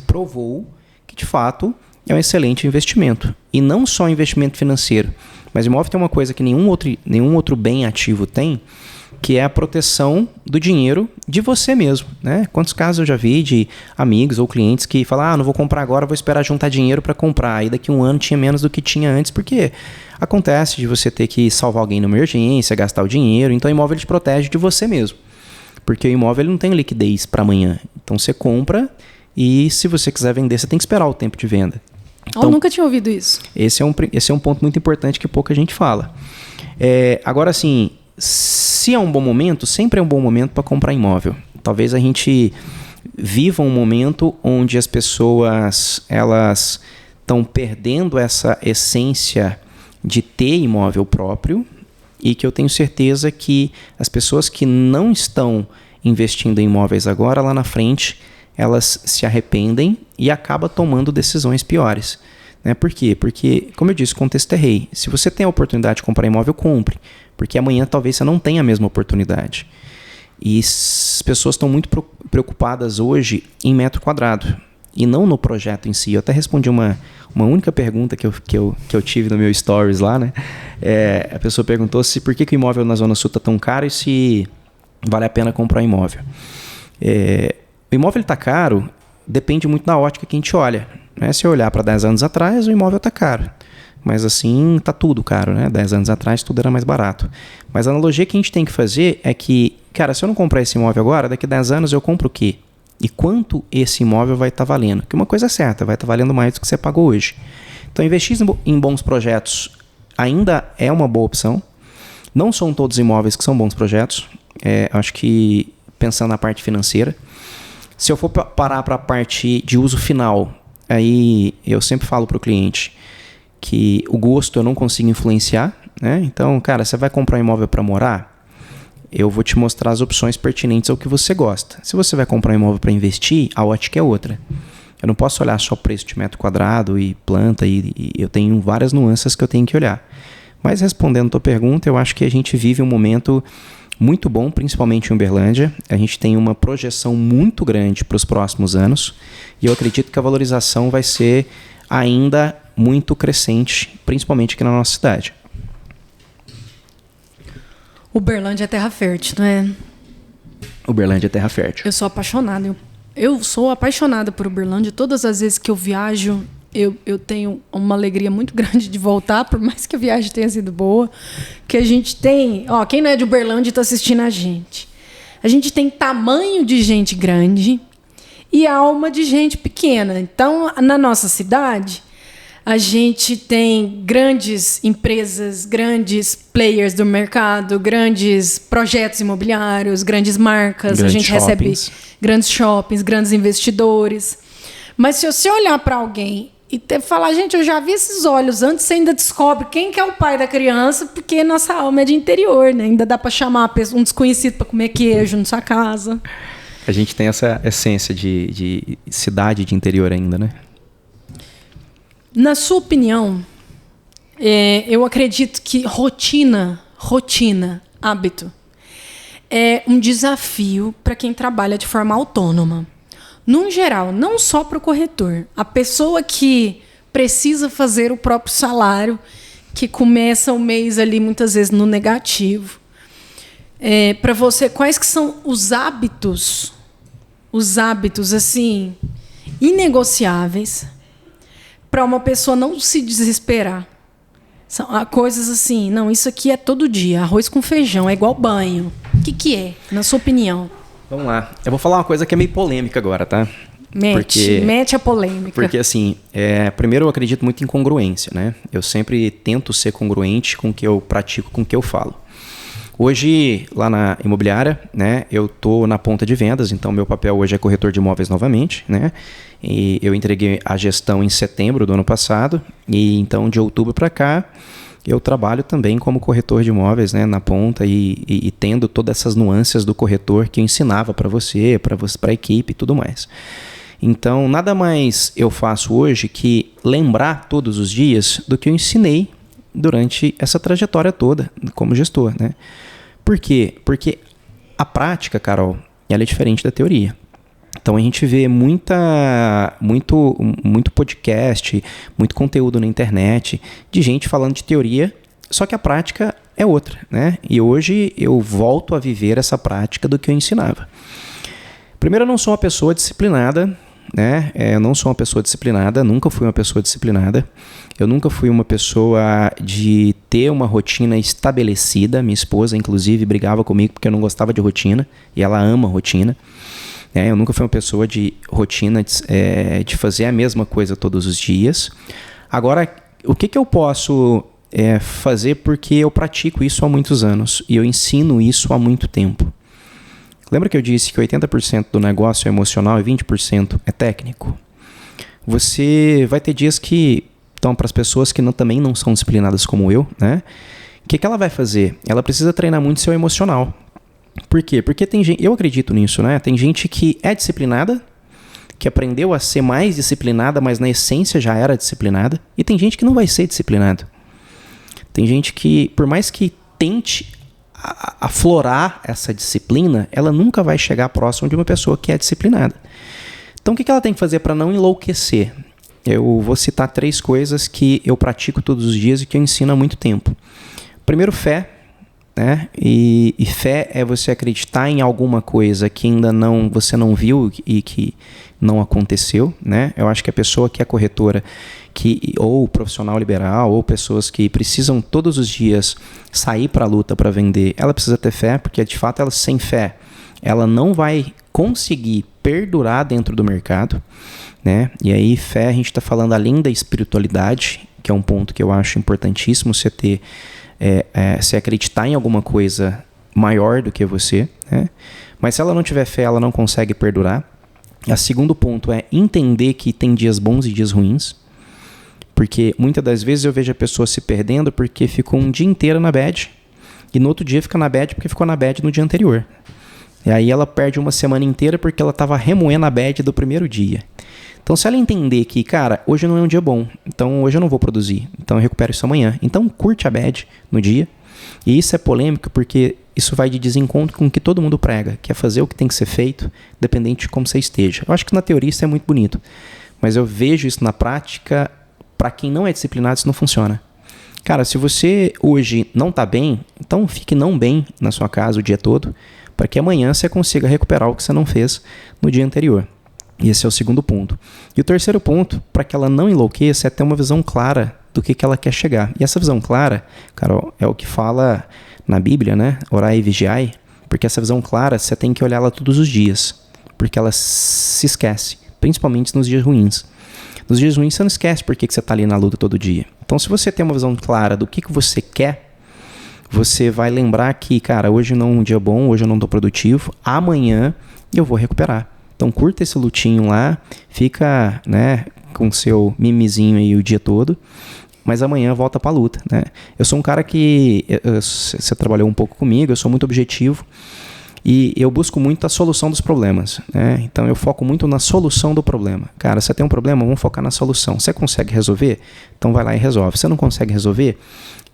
provou que de fato é um excelente investimento. E não só investimento financeiro, mas imóvel tem uma coisa que nenhum outro bem ativo tem, que é a proteção do dinheiro de você mesmo, né? Quantos casos eu já vi de amigos ou clientes que falam, não vou comprar agora, vou esperar juntar dinheiro para comprar. Aí daqui a um ano tinha menos do que tinha antes, porque acontece de você ter que salvar alguém numa emergência, gastar o dinheiro. Então o imóvel te protege de você mesmo, porque o imóvel ele não tem liquidez para amanhã. Então você compra e se você quiser vender, você tem que esperar o tempo de venda. Então, eu nunca tinha ouvido isso. Esse é um ponto muito importante que pouca gente fala. Agora, assim, se é um bom momento, sempre é um bom momento para comprar imóvel. Talvez a gente viva um momento onde as pessoas elas estão perdendo essa essência de ter imóvel próprio e que eu tenho certeza que as pessoas que não estão investindo em imóveis agora, lá na frente, elas se arrependem e acabam tomando decisões piores. Né? Por quê? Porque, como eu disse, o contexto é rei. Se você tem a oportunidade de comprar imóvel, compre. Porque amanhã talvez você não tenha a mesma oportunidade. E as pessoas estão muito preocupadas hoje em metro quadrado e não no projeto em si. Eu até respondi uma única pergunta que eu tive no meu stories lá, né? A pessoa perguntou por que o imóvel na Zona Sul está tão caro e se vale a pena comprar imóvel. O imóvel está caro, depende muito da ótica que a gente olha. Né? Se eu olhar para 10 anos atrás, o imóvel está caro. Mas assim, está tudo caro, né? 10 anos atrás tudo era mais barato. Mas a analogia que a gente tem que fazer é que, cara, se eu não comprar esse imóvel agora, daqui a 10 anos eu compro o quê? E quanto esse imóvel vai estar valendo? Porque uma coisa é certa, vai estar valendo mais do que você pagou hoje. Então, investir em bons projetos ainda é uma boa opção. Não são todos imóveis que são bons projetos. Acho que, pensando na parte financeira, se eu for parar para a parte de uso final, aí eu sempre falo para o cliente que o gosto eu não consigo influenciar, né? Então, cara, você vai comprar um imóvel para morar? Eu vou te mostrar as opções pertinentes ao que você gosta. Se você vai comprar um imóvel para investir, a ótica é outra. Eu não posso olhar só o preço de metro quadrado e planta, e eu tenho várias nuances que eu tenho que olhar. Mas respondendo a tua pergunta, eu acho que a gente vive um momento muito bom, principalmente em Uberlândia. A gente tem uma projeção muito grande para os próximos anos e eu acredito que a valorização vai ser ainda muito crescente, principalmente aqui na nossa cidade. Uberlândia é terra fértil, não é? Uberlândia é terra fértil. Eu sou apaixonada. Eu sou apaixonada por Uberlândia. Todas as vezes que eu viajo, eu tenho uma alegria muito grande de voltar, por mais que a viagem tenha sido boa. Que a gente tem... quem não é de Uberlândia está assistindo a gente. A gente tem tamanho de gente grande e alma de gente pequena. Então, na nossa cidade, a gente tem grandes empresas, grandes players do mercado, grandes projetos imobiliários, grandes marcas. A gente recebe grandes shoppings, grandes investidores. Mas se você olhar para alguém e falar, gente, eu já vi esses olhos antes, você ainda descobre quem que é o pai da criança, porque nossa alma é de interior, né? Ainda dá para chamar um desconhecido para comer queijo na sua casa. A gente tem essa essência de cidade de interior ainda, né? Na sua opinião, eu acredito que rotina hábito. É um desafio para quem trabalha de forma autônoma. Num geral, não só para o corretor. A pessoa que precisa fazer o próprio salário, que começa o mês ali muitas vezes no negativo. Para você, quais que são os hábitos assim inegociáveis para uma pessoa não se desesperar? São coisas assim, não, isso aqui é todo dia, arroz com feijão, é igual banho. O que é, na sua opinião? Vamos lá. Eu vou falar uma coisa que é meio polêmica agora, tá? Mete a polêmica. Porque, assim, primeiro eu acredito muito em congruência, né? Eu sempre tento ser congruente com o que eu pratico, com o que eu falo. Hoje, lá na imobiliária, né, eu estou na ponta de vendas, então meu papel hoje é corretor de imóveis novamente, né? E eu entreguei a gestão em setembro do ano passado, e então de outubro para cá eu trabalho também como corretor de imóveis, né, na ponta e tendo todas essas nuances do corretor que eu ensinava para você, para a equipe e tudo mais. Então, nada mais eu faço hoje que lembrar todos os dias do que eu ensinei durante essa trajetória toda como gestor, né? Por quê? Porque a prática, Carol, ela é diferente da teoria. Então a gente vê muito podcast, muito conteúdo na internet de gente falando de teoria, só que a prática é outra, né? E hoje eu volto a viver essa prática do que eu ensinava. Primeiro, eu não sou uma pessoa disciplinada, né? Eu não sou uma pessoa disciplinada, nunca fui uma pessoa disciplinada. Eu nunca fui uma pessoa de ter uma rotina estabelecida. Minha esposa, inclusive, brigava comigo porque eu não gostava de rotina, e ela ama rotina. Eu nunca fui uma pessoa de rotina, de fazer a mesma coisa todos os dias. Agora, o que eu posso fazer, porque eu pratico isso há muitos anos e eu ensino isso há muito tempo? Lembra que eu disse que 80% do negócio é emocional e 20% é técnico? Você vai ter dias que estão para as pessoas que também não são disciplinadas como eu, né? O que ela vai fazer? Ela precisa treinar muito seu emocional. Por quê? Porque tem gente, eu acredito nisso, né? Tem gente que é disciplinada, que aprendeu a ser mais disciplinada, mas na essência já era disciplinada. E tem gente que não vai ser disciplinado. Tem gente que, por mais que tente aflorar essa disciplina, ela nunca vai chegar próximo de uma pessoa que é disciplinada. Então o que ela tem que fazer para não enlouquecer? Eu vou citar 3 coisas que eu pratico todos os dias e que eu ensino há muito tempo. Primeiro, fé. Né? E fé é você acreditar em alguma coisa que ainda você não viu e que não aconteceu, né? Eu acho que a pessoa que é corretora, ou profissional liberal, ou pessoas que precisam todos os dias sair para a luta para vender, ela precisa ter fé, porque de fato ela sem fé ela não vai conseguir perdurar dentro do mercado, né? E aí fé, a gente está falando além da espiritualidade, que é um ponto que eu acho importantíssimo você ter, se acreditar em alguma coisa maior do que você, né? Mas se ela não tiver fé, ela não consegue perdurar. O segundo ponto é entender que tem dias bons e dias ruins, porque muitas das vezes eu vejo a pessoa se perdendo porque ficou um dia inteiro na bad e no outro dia fica na bad porque ficou na bad no dia anterior. E aí ela perde uma semana inteira porque ela estava remoendo a bad do primeiro dia. Então, se ela entender que, cara, hoje não é um dia bom, então hoje eu não vou produzir, então eu recupero isso amanhã. Então, curte a bad no dia. E isso é polêmico porque isso vai de desencontro com o que todo mundo prega, que é fazer o que tem que ser feito, dependente de como você esteja. Eu acho que na teoria isso é muito bonito, mas eu vejo isso na prática, para quem não é disciplinado, isso não funciona. Cara, se você hoje não está bem, então fique não bem na sua casa o dia todo, para que amanhã você consiga recuperar o que você não fez no dia anterior. E esse é o segundo ponto. E o terceiro ponto, para que ela não enlouqueça, é ter uma visão clara do que ela quer chegar. E essa visão clara, Carol, é o que fala na Bíblia, né? Orai e vigiai, porque essa visão clara você tem que olhar ela todos os dias, porque ela se esquece, principalmente nos dias ruins. Nos dias ruins você não esquece por que você está ali na luta todo dia. Então, se você tem uma visão clara do que você quer, você vai lembrar que, cara, hoje não é um dia bom, hoje eu não estou produtivo, amanhã eu vou recuperar. Então curta esse lutinho lá, fica, né, com seu mimizinho aí o dia todo, mas amanhã volta pra luta, né? Eu sou um cara que, você trabalhou um pouco comigo, eu sou muito objetivo e eu busco muito a solução dos problemas, né? Então eu foco muito na solução do problema. Cara, você tem um problema, vamos focar na solução. Você consegue resolver? Então vai lá e resolve. Você não consegue resolver?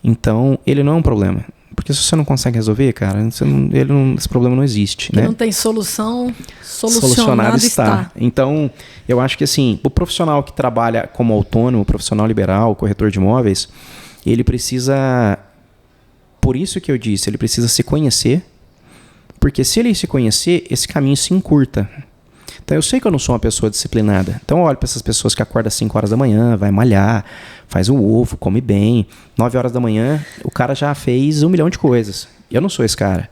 Então ele não é um problema. Porque se você não consegue resolver, cara, esse problema não existe, né? Não tem solução, solucionado está. Então, eu acho que assim, o profissional que trabalha como autônomo, profissional liberal, corretor de imóveis, ele precisa, por isso que eu disse, ele precisa se conhecer, porque se ele se conhecer, esse caminho se encurta. Então eu sei que eu não sou uma pessoa disciplinada. Então eu olho para essas pessoas que acordam às 5 horas da manhã, vai malhar, faz o ovo, come bem. 9 horas da manhã, o cara já fez 1 milhão de coisas. Eu não sou esse cara.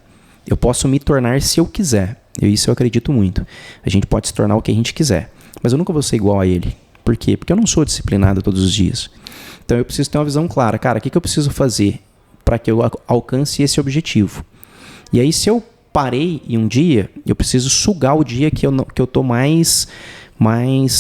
Eu posso me tornar se eu quiser. Isso eu acredito muito. A gente pode se tornar o que a gente quiser. Mas eu nunca vou ser igual a ele. Por quê? Porque eu não sou disciplinado todos os dias. Então eu preciso ter uma visão clara. Cara, o que eu preciso fazer para que eu alcance esse objetivo? E aí, se eu parei em um dia, eu preciso sugar o dia que eu tô mais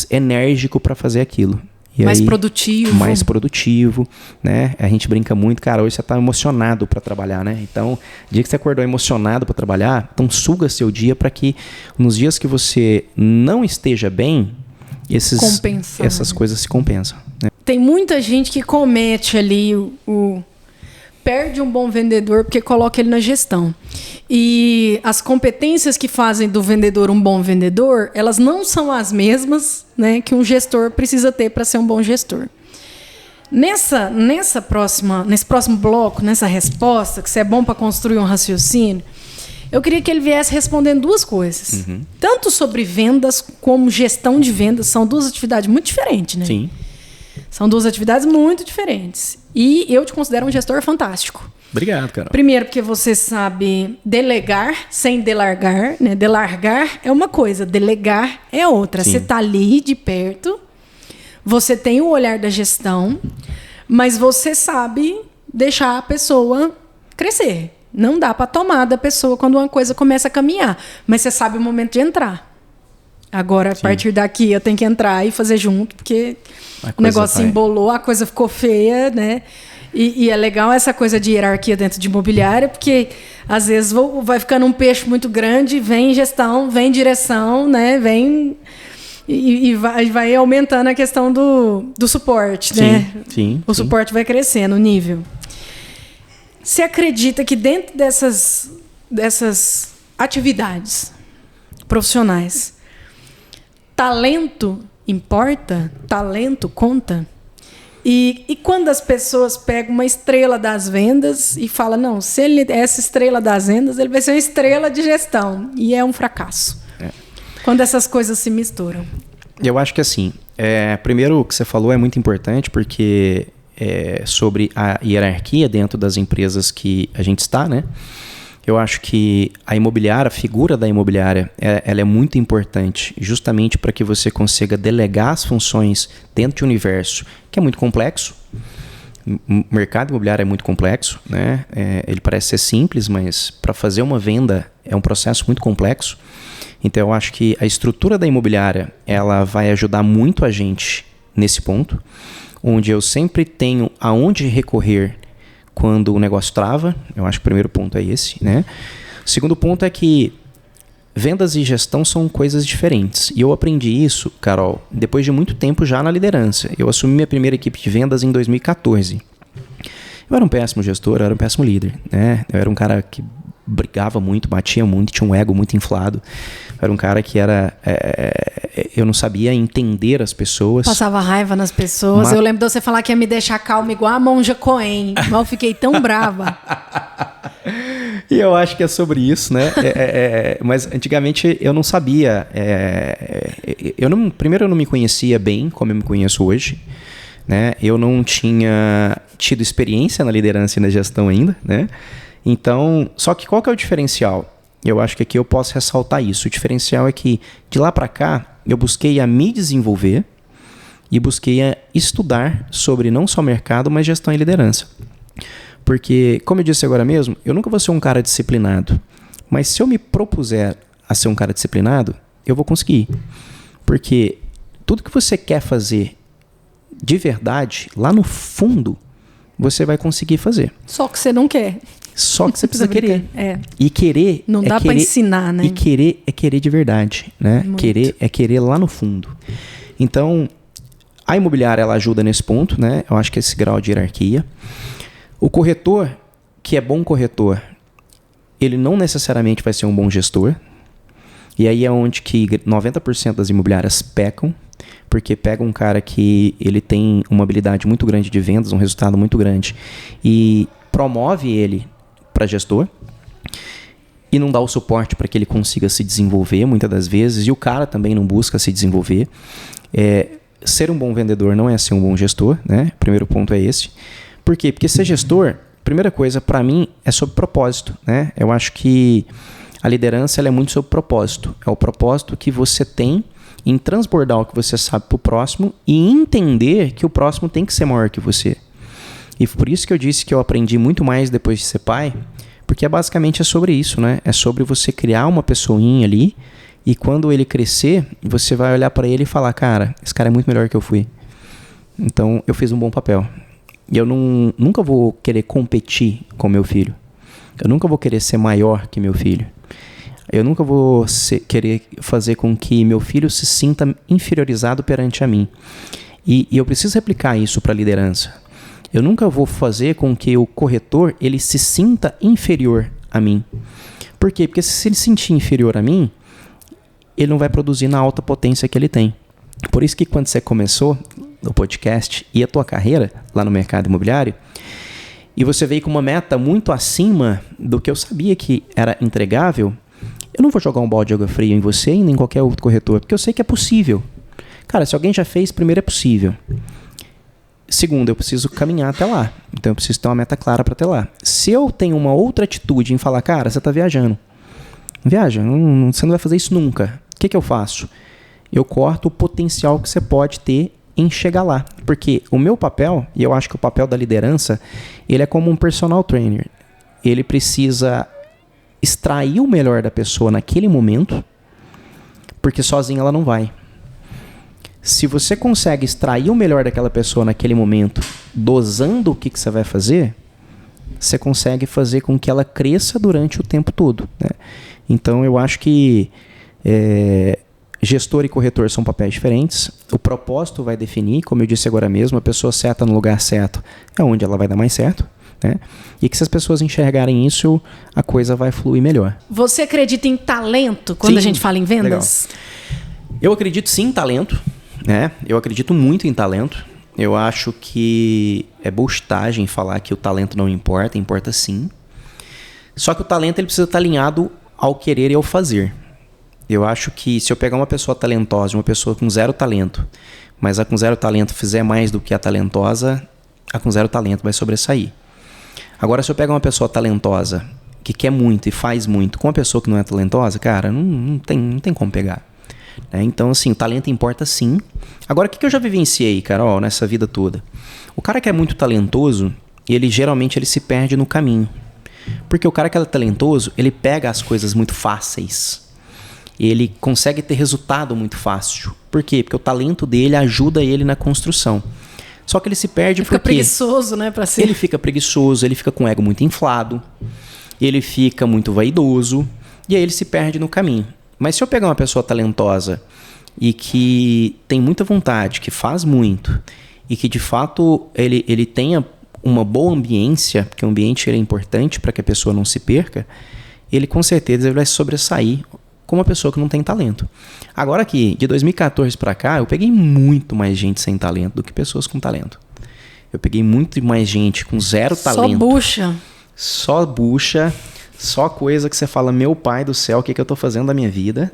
enérgico para fazer aquilo. E mais aí, produtivo. Mais produtivo, né? A gente brinca muito, cara, hoje você tá emocionado para trabalhar, né? Então, o dia que você acordou emocionado para trabalhar, então suga seu dia para que nos dias que você não esteja bem, essas coisas se compensam, né? Tem muita gente que comete ali perde um bom vendedor porque coloca ele na gestão. E as competências que fazem do vendedor um bom vendedor, elas não são as mesmas, né, que um gestor precisa ter para ser um bom gestor. Nesse próximo bloco, nessa resposta, que isso é bom para construir um raciocínio, eu queria que ele viesse respondendo 2 coisas. Uhum. Tanto sobre vendas como gestão de vendas. São 2 atividades muito diferentes, né? Sim. São 2 atividades muito diferentes. E eu te considero um gestor fantástico. Obrigado, Carol. Primeiro, porque você sabe delegar sem delargar, né? Delargar é uma coisa, delegar é outra. Sim. Você está ali de perto, você tem o olhar da gestão, mas você sabe deixar a pessoa crescer. Não dá para tomar da pessoa quando uma coisa começa a caminhar, mas você sabe o momento de entrar. Agora, a partir daqui, eu tenho que entrar e fazer junto, porque o negócio embolou, a coisa ficou feia, né? E é legal essa coisa de hierarquia dentro de imobiliária, porque às vezes vai ficando um peixe muito grande, vem gestão, vem direção, né? Vem e vai aumentando a questão do suporte, sim, né? Sim. O suporte vai crescendo, o nível. Você acredita que dentro dessas atividades profissionais, talento importa? Talento conta? E quando as pessoas pegam uma estrela das vendas e falam, não, se ele é essa estrela das vendas, ele vai ser uma estrela de gestão. E é um fracasso. Quando essas coisas se misturam. Eu acho que assim, primeiro o que você falou é muito importante, porque sobre a hierarquia dentro das empresas que a gente está, né? Eu acho que a imobiliária, a figura da imobiliária, ela é muito importante justamente para que você consiga delegar as funções dentro de um universo que é muito complexo. O mercado imobiliário é muito complexo, né? Ele parece ser simples, mas para fazer uma venda é um processo muito complexo. Então eu acho que a estrutura da imobiliária ela vai ajudar muito a gente nesse ponto, onde eu sempre tenho aonde recorrer quando o negócio trava. Eu acho que o primeiro ponto é esse, né? O segundo ponto é que vendas e gestão são coisas diferentes. E eu aprendi isso, Carol, depois de muito tempo já na liderança. Eu assumi minha primeira equipe de vendas em 2014. Eu era um péssimo gestor, eu era um péssimo líder, né? Eu era um cara que brigava muito, batia muito, tinha um ego muito inflado. Eu era um cara que eu não sabia entender as pessoas. Passava raiva nas pessoas. Eu lembro de você falar que ia me deixar calma igual a Monja Coen. Mas eu fiquei tão brava. E eu acho que é sobre isso, né? Mas antigamente eu não sabia. Primeiro eu não me conhecia bem como eu me conheço hoje, né? Eu não tinha tido experiência na liderança e na gestão ainda, né? Então, só que qual que é o diferencial? Eu acho que aqui eu posso ressaltar isso. O diferencial é que de lá para cá eu busquei a me desenvolver e busquei a estudar sobre não só mercado, mas gestão e liderança. Porque, como eu disse agora mesmo, eu nunca vou ser um cara disciplinado. Mas se eu me propuser a ser um cara disciplinado, eu vou conseguir. Porque tudo que você quer fazer de verdade, lá no fundo, você vai conseguir fazer. Só que você não quer. Só que você precisa querer. E querer não dá para ensinar, né? E querer é querer de verdade, né? Muito. Querer é querer lá no fundo. Então, a imobiliária ela ajuda nesse ponto, né? Eu acho que esse grau de hierarquia. O corretor, que é bom corretor, ele não necessariamente vai ser um bom gestor. E aí é onde que 90% das imobiliárias pecam, porque pega um cara que ele tem uma habilidade muito grande de vendas, um resultado muito grande, e promove ele para gestor, e não dá o suporte para que ele consiga se desenvolver muitas das vezes, e o cara também não busca se desenvolver. Ser um bom vendedor não é ser um bom gestor, né? Primeiro ponto é esse. Por quê? Porque ser gestor, primeira coisa, para mim, é sobre propósito, né? Eu acho que a liderança ela é muito sobre propósito. É o propósito que você tem em transbordar o que você sabe para o próximo e entender que o próximo tem que ser maior que você. E por isso que eu disse que eu aprendi muito mais depois de ser pai, porque basicamente é sobre isso, né? É sobre você criar uma pessoinha ali e quando ele crescer, você vai olhar para ele e falar, cara, esse cara é muito melhor que eu fui. Então, eu fiz um bom papel. E eu nunca vou querer competir com meu filho. Eu nunca vou querer ser maior que meu filho. Eu nunca vou querer fazer com que meu filho se sinta inferiorizado perante a mim. E eu preciso replicar isso para a liderança. Eu nunca vou fazer com que o corretor ele se sinta inferior a mim. Por quê? Porque se ele se sentir inferior a mim, ele não vai produzir na alta potência que ele tem. Por isso que quando você começou no podcast e a tua carreira lá no mercado imobiliário, e você veio com uma meta muito acima do que eu sabia que era entregável, eu não vou jogar um balde de água fria em você e nem em qualquer outro corretor, porque eu sei que é possível. Cara, se alguém já fez, primeiro é possível. Segundo, eu preciso caminhar até lá. Então eu preciso ter uma meta clara para até lá. Se eu tenho uma outra atitude em falar, cara, você está viajando. Viaja, você não vai fazer isso nunca. O que eu faço? Eu corto o potencial que você pode ter em chegar lá. Porque o meu papel, e eu acho que o papel da liderança, ele é como um personal trainer. Ele precisa extrair o melhor da pessoa naquele momento, porque sozinha ela não vai. Se você consegue extrair o melhor daquela pessoa naquele momento, dosando o que você vai fazer, você consegue fazer com que ela cresça durante o tempo todo, né? Então, eu acho que gestor e corretor são papéis diferentes. O propósito vai definir, como eu disse agora mesmo, a pessoa certa no lugar certo é onde ela vai dar mais certo, né? E que se as pessoas enxergarem isso, a coisa vai fluir melhor. Você acredita em talento quando a gente fala em vendas? Legal. Eu acredito sim em talento, né? Eu acredito muito em talento. Eu acho que é bostagem falar que o talento não importa, importa sim. Só que o talento ele precisa estar alinhado ao querer e ao fazer. Eu acho que se eu pegar uma pessoa talentosa, uma pessoa com zero talento, mas a com zero talento fizer mais do que a talentosa, a com zero talento vai sobressair. Agora, se eu pegar uma pessoa talentosa, que quer muito e faz muito, com uma pessoa que não é talentosa, cara, não tem como pegar. Então, assim, o talento importa sim. Agora, o que eu já vivenciei, Carol, nessa vida toda? O cara que é muito talentoso, ele geralmente se perde no caminho. Porque o cara que é talentoso, ele pega as coisas muito fáceis. Ele consegue ter resultado muito fácil. Por quê? Porque o talento dele ajuda ele na construção. Só que ele se perde porque... Ele fica preguiçoso, né? Pra ser. Ele fica preguiçoso, ele fica com o ego muito inflado, ele fica muito vaidoso, e aí ele se perde no caminho. Mas se eu pegar uma pessoa talentosa e que tem muita vontade, que faz muito, e que de fato ele tenha uma boa ambiência, porque o ambiente ele é importante para que a pessoa não se perca, ele com certeza ele vai sobressair como uma pessoa que não tem talento. Agora que de 2014 para cá, eu peguei muito mais gente sem talento do que pessoas com talento. Eu peguei muito mais gente com zero talento. Só bucha. Só coisa que você fala, meu pai do céu, o que eu tô fazendo da minha vida?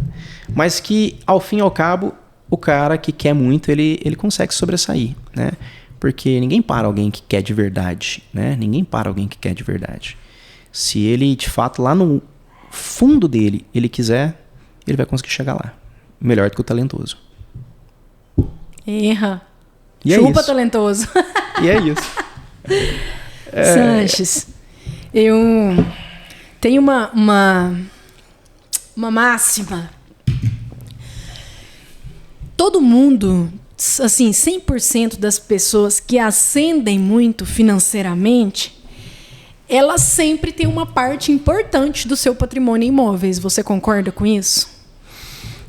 Mas que, ao fim e ao cabo, o cara que quer muito, ele consegue sobressair, né? Porque ninguém para alguém que quer de verdade, né? Ninguém para alguém que quer de verdade. Se ele, de fato, lá no fundo dele, ele quiser, ele vai conseguir chegar lá. Melhor do que o talentoso. Erra. E Chupa é isso. Talentoso. E é isso. Sanches, eu tenho uma máxima. Todo mundo, assim, 100% das pessoas que ascendem muito financeiramente, elas sempre têm uma parte importante do seu patrimônio em imóveis. Você concorda com isso?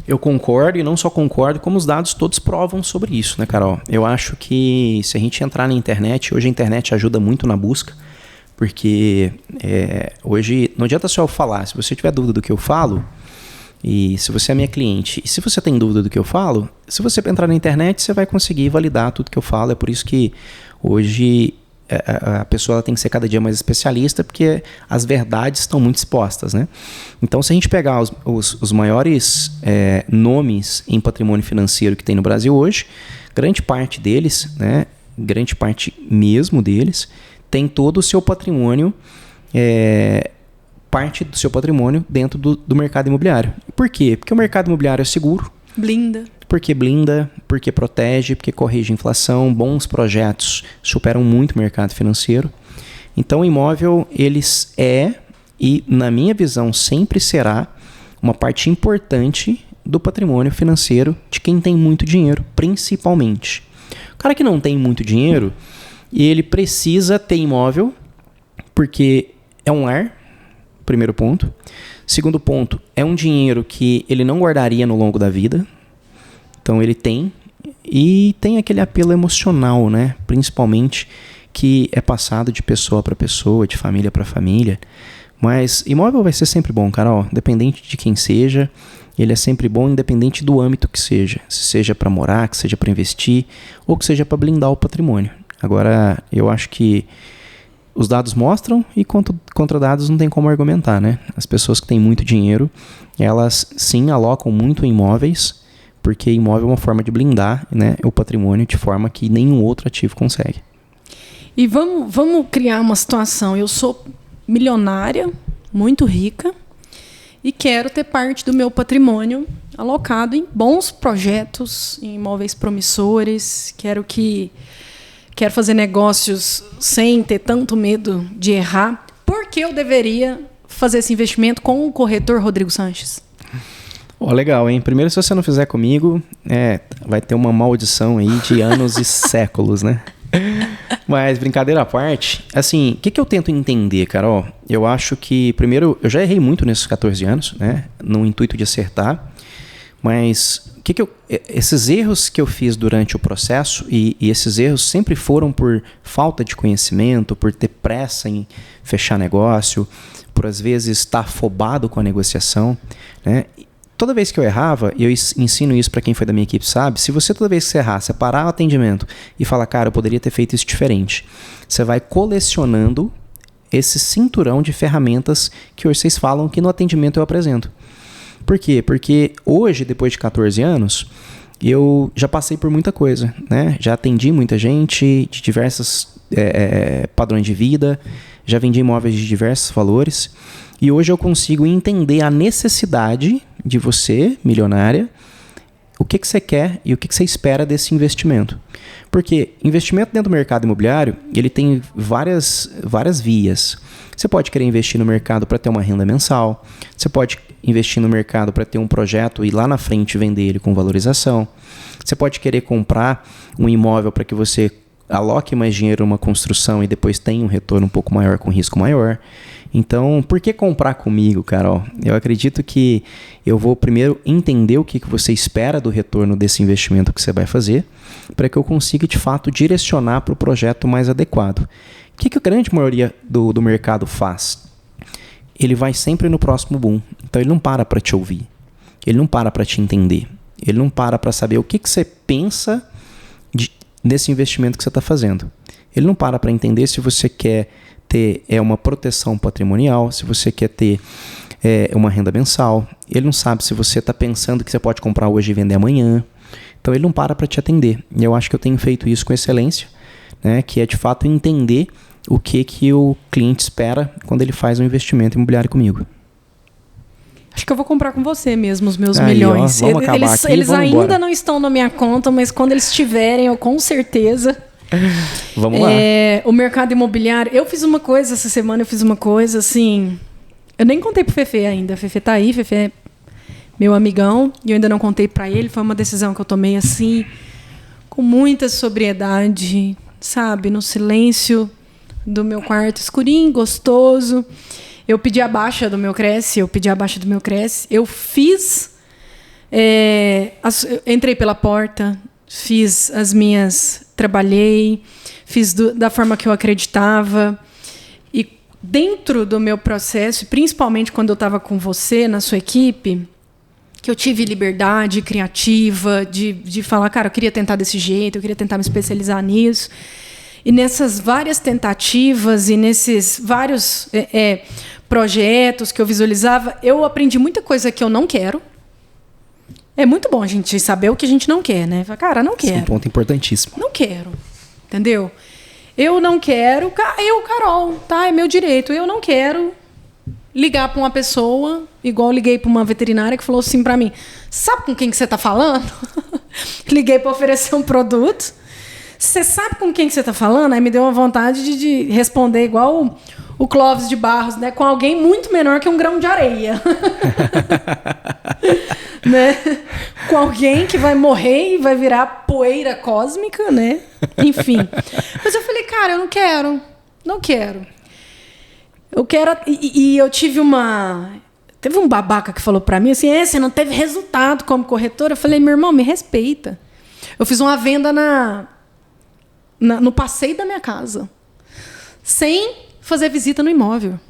Eu concordo, e não só concordo, como os dados todos provam sobre isso, né, Carol? Eu acho que se a gente entrar na internet, hoje a internet ajuda muito na busca, Porque hoje não adianta só eu falar. Se você tiver dúvida do que eu falo, e se você é minha cliente, e se você tem dúvida do que eu falo, se você entrar na internet, você vai conseguir validar tudo que eu falo. É por isso que hoje a pessoa ela tem que ser cada dia mais especialista, porque as verdades estão muito expostas, né? Então, se a gente pegar os maiores nomes em patrimônio financeiro que tem no Brasil hoje, grande parte deles, né, grande parte mesmo deles, tem todo o seu patrimônio, parte do seu patrimônio dentro do mercado imobiliário. Por quê? Porque o mercado imobiliário é seguro. Blinda. Porque blinda, porque protege, porque corrige a inflação. Bons projetos superam muito o mercado financeiro. Então, o imóvel, e na minha visão, sempre será uma parte importante do patrimônio financeiro de quem tem muito dinheiro, principalmente. O cara que não tem muito dinheiro, ele precisa ter imóvel, porque é um lar, primeiro ponto. Segundo ponto, é um dinheiro que ele não guardaria no longo da vida. Então ele tem, e tem aquele apelo emocional, né? Principalmente, que é passado de pessoa para pessoa, de família para família. Mas imóvel vai ser sempre bom, Carol, independente de quem seja. Ele é sempre bom, independente do âmbito que seja. Se seja para morar, que seja para investir, ou que seja para blindar o patrimônio. Agora, eu acho que os dados mostram, e contra dados não tem como argumentar, né? As pessoas que têm muito dinheiro, elas sim alocam muito em imóveis, porque imóvel é uma forma de blindar, né, o patrimônio de forma que nenhum outro ativo consegue. E vamos criar uma situação. Eu sou milionária, muito rica, e quero ter parte do meu patrimônio alocado em bons projetos, em imóveis promissores. Quero fazer negócios sem ter tanto medo de errar. Por que eu deveria fazer esse investimento com o corretor Rodrigo Sanches? Legal, hein? Primeiro, se você não fizer comigo, vai ter uma maldição aí de anos e séculos, né? Mas, brincadeira à parte, assim, o que eu tento entender, Carol? Eu acho que, primeiro, eu já errei muito nesses 14 anos, né? No intuito de acertar. Mas, esses erros que eu fiz durante o processo, e esses erros sempre foram por falta de conhecimento, por ter pressa em fechar negócio, por, às vezes, estar afobado com a negociação, né? Toda vez que eu errava, e eu ensino isso para quem foi da minha equipe, sabe? Se você toda vez que você errar, você parar o atendimento e falar, cara, eu poderia ter feito isso diferente, você vai colecionando esse cinturão de ferramentas que hoje vocês falam que no atendimento eu apresento. Por quê? Porque hoje, depois de 14 anos, eu já passei por muita coisa, né? Já atendi muita gente de diversos padrões de vida, já vendi imóveis de diversos valores, e hoje eu consigo entender a necessidade de você, milionária, o que você quer e o que você espera desse investimento. Porque investimento dentro do mercado imobiliário, ele tem várias vias. Você pode querer investir no mercado para ter uma renda mensal, você pode investir no mercado para ter um projeto e lá na frente vender ele com valorização, você pode querer comprar um imóvel para que você aloque mais dinheiro numa construção e depois tenha um retorno um pouco maior com risco maior. Então, por que comprar comigo, Carol? Eu acredito que eu vou primeiro entender o que você espera do retorno desse investimento que você vai fazer, para que eu consiga, de fato, direcionar para o projeto mais adequado. O que a grande maioria do mercado faz? Ele vai sempre no próximo boom. Então, ele não para te ouvir. Ele não para te entender. Ele não para saber o que você pensa nesse investimento que você está fazendo. Ele não para entender se você quer ter uma proteção patrimonial, se você quer ter uma renda mensal. Ele não sabe se você está pensando que você pode comprar hoje e vender amanhã. Então ele não para te atender. E eu acho que eu tenho feito isso com excelência, né? Que é de fato entender o que o cliente espera quando ele faz um investimento imobiliário comigo. Acho que eu vou comprar com você mesmo os meus milhões. Ó, vamos acabar aqui, eles vamos ainda embora. Não estão na minha conta, mas quando eles tiverem, eu com certeza... Vamos lá. O mercado imobiliário... Eu fiz uma coisa essa semana, assim... Eu nem contei pro Fefe ainda. Fefe tá aí, Fefe é meu amigão, e eu ainda não contei para ele. Foi uma decisão que eu tomei assim, com muita sobriedade, sabe? No silêncio do meu quarto, escurinho, gostoso. Eu pedi a baixa do meu Cresce. Eu fiz... entrei pela porta, fiz as minhas... Trabalhei, fiz da forma que eu acreditava. E dentro do meu processo, principalmente quando eu estava com você, na sua equipe, que eu tive liberdade criativa de falar, cara, eu queria tentar desse jeito, eu queria tentar me especializar nisso. E nessas várias tentativas e nesses vários projetos que eu visualizava, eu aprendi muita coisa que eu não quero. É muito bom a gente saber o que a gente não quer, né? Cara, não quero. Esse é um ponto importantíssimo. Não quero, entendeu? Eu não quero... Eu, Carol, tá? É meu direito. Eu não quero ligar para uma pessoa, igual eu liguei para uma veterinária que falou assim para mim, sabe com quem que você está falando? Liguei para oferecer um produto. Você sabe com quem que você está falando? Aí me deu uma vontade de responder igual o Clóvis de Barros, né? Com alguém muito menor que um grão de areia. Né? Com alguém que vai morrer e vai virar poeira cósmica, né? Enfim. Mas eu falei, cara, eu não quero. Não quero. Eu quero... E eu tive uma... Teve um babaca que falou pra mim assim, você não teve resultado como corretora? Eu falei, meu irmão, me respeita. Eu fiz uma venda no passeio da minha casa. Sem fazer visita no imóvel.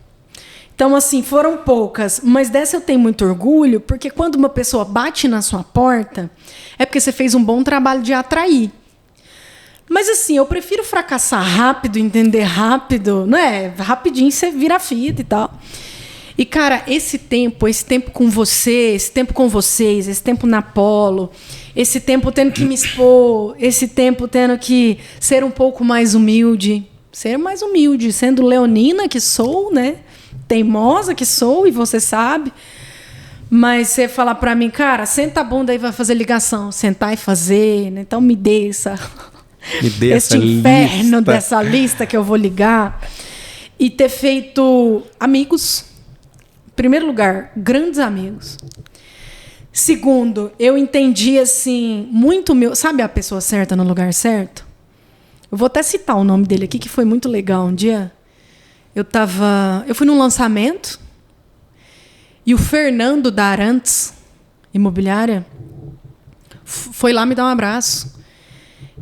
Então, assim, foram poucas, mas dessa eu tenho muito orgulho, porque quando uma pessoa bate na sua porta, é porque você fez um bom trabalho de atrair. Mas, assim, eu prefiro fracassar rápido, entender rápido, né? Rapidinho você vira a fita e tal. E, cara, esse tempo com você, esse tempo com vocês, esse tempo na Polo, esse tempo tendo que me expor, esse tempo tendo que ser um pouco mais humilde, sendo leonina que sou, né? Teimosa que sou, e você sabe. Mas você falar pra mim, cara, senta a bunda aí, vai fazer ligação. Sentar e fazer, né? Então me dê esse inferno dessa lista que eu vou ligar. E ter feito amigos. Em primeiro lugar, grandes amigos. Segundo, eu entendi assim, muito meu... Sabe a pessoa certa no lugar certo? Eu vou até citar o nome dele aqui, que foi muito legal. Um dia... Eu fui num lançamento e o Fernando da Arantes Imobiliária foi lá me dar um abraço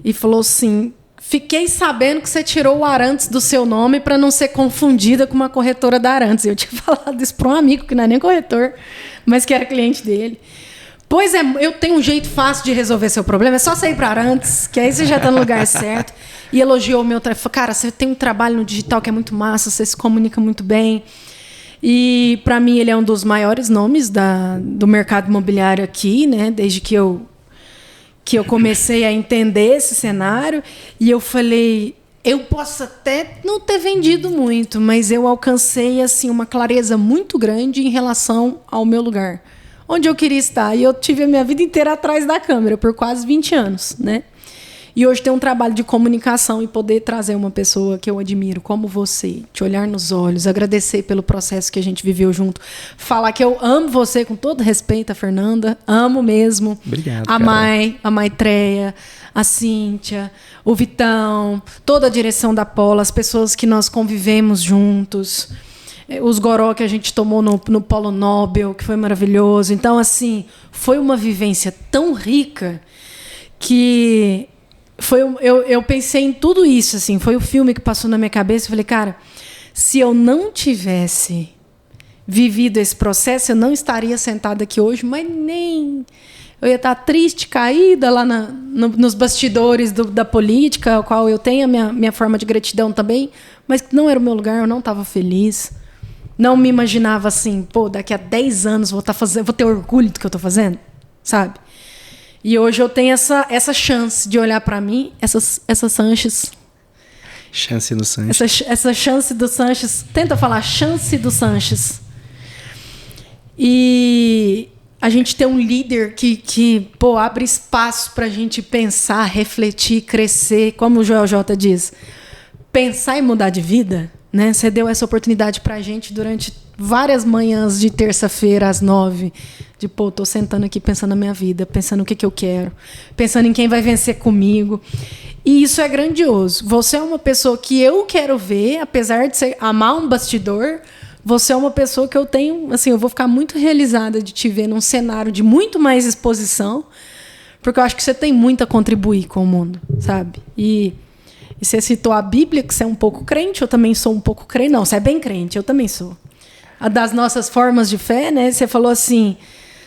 e falou assim, fiquei sabendo que você tirou o Arantes do seu nome para não ser confundida com uma corretora da Arantes. Eu tinha falado isso para um amigo que não é nem corretor, mas que era cliente dele. Pois é, eu tenho um jeito fácil de resolver seu problema, é só sair para Arantes, que aí você já está no lugar certo. E elogiou o meu trabalho. Cara, você tem um trabalho no digital que é muito massa, você se comunica muito bem. E, para mim, ele é um dos maiores nomes do mercado imobiliário aqui, né? Desde que eu comecei a entender esse cenário. E eu falei, eu posso até não ter vendido muito, mas eu alcancei assim, uma clareza muito grande em relação ao meu lugar, onde eu queria estar. E eu tive a minha vida inteira atrás da câmera, por quase 20 anos, né? E hoje tem um trabalho de comunicação e poder trazer uma pessoa que eu admiro, como você, te olhar nos olhos, agradecer pelo processo que a gente viveu junto, falar que eu amo você com todo respeito, a Fernanda, amo mesmo. Obrigado, a Mai, a Maitreya, a Cíntia, o Vitão, toda a direção da Polo, as pessoas que nós convivemos juntos, os goró que a gente tomou no Polo Nobel, que foi maravilhoso. Então, assim, foi uma vivência tão rica que... eu pensei em tudo isso, assim, foi o filme que passou na minha cabeça. Eu falei, cara, se eu não tivesse vivido esse processo, eu não estaria sentada aqui hoje, mas nem... Eu ia estar triste, caída lá nos bastidores da política, ao qual eu tenho a minha forma de gratidão também, mas não era o meu lugar, eu não estava feliz. Não me imaginava assim, pô, daqui a 10 anos vou ter orgulho do que eu estou fazendo, sabe? E hoje eu tenho essa chance de olhar para mim, essa Sanches. Chance do Sanches. Essa chance do Sanches. Tenta falar chance do Sanches. E a gente tem um líder que abre espaço para a gente pensar, refletir, crescer. Como o Joel J diz, pensar e mudar de vida. Né? Você deu essa oportunidade para a gente durante várias manhãs de terça-feira às 9h. Tô sentando aqui pensando na minha vida, pensando no que eu quero, pensando em quem vai vencer comigo. E isso é grandioso. Você é uma pessoa que eu quero ver, apesar de amar um bastidor, você é uma pessoa que eu tenho... Assim, eu vou ficar muito realizada de te ver num cenário de muito mais exposição, porque eu acho que você tem muito a contribuir com o mundo, sabe? E E você citou a Bíblia, que você é um pouco crente, eu também sou um pouco crente. Não, você é bem crente, eu também sou. A das nossas formas de fé, né? Você falou assim,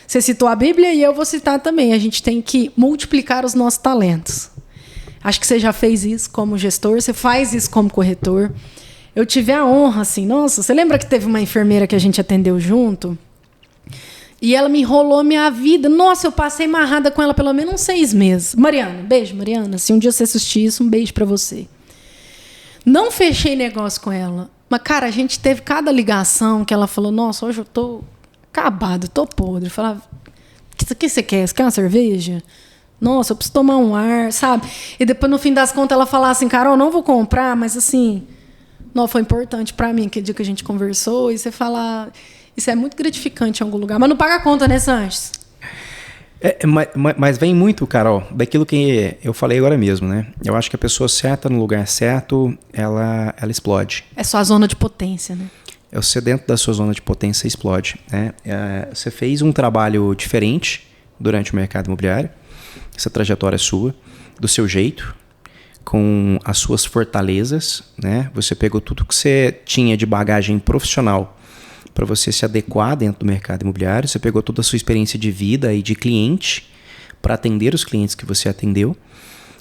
você citou a Bíblia e eu vou citar também. A gente tem que multiplicar os nossos talentos. Acho que você já fez isso como gestor, você faz isso como corretor. Eu tive a honra, assim, nossa, você lembra que teve uma enfermeira que a gente atendeu junto? E ela me enrolou minha vida. Nossa, eu passei amarrada com ela pelo menos uns 6 meses. Mariana, beijo, Mariana. Se um dia você assistir isso, um beijo pra você. Não fechei negócio com ela. Mas, cara, a gente teve cada ligação que ela falou, nossa, hoje eu tô acabado, tô podre. Eu falava, o que você quer? Você quer uma cerveja? Nossa, eu preciso tomar um ar, sabe? E depois, no fim das contas, ela falava assim, Carol, não vou comprar, mas assim, não, foi importante pra mim aquele dia que a gente conversou. E você fala, isso é muito gratificante em algum lugar. Mas não paga a conta, né, Sanches? Mas vem muito, Carol, daquilo que eu falei agora mesmo, né? Eu acho que a pessoa certa no lugar certo, ela explode. É sua zona de potência, né? Você dentro da sua zona de potência explode, né? Você fez um trabalho diferente durante o mercado imobiliário. Essa trajetória é sua, do seu jeito, com as suas fortalezas, né? Você pegou tudo que você tinha de bagagem profissional para você se adequar dentro do mercado imobiliário. Você pegou toda a sua experiência de vida e de cliente para atender os clientes que você atendeu.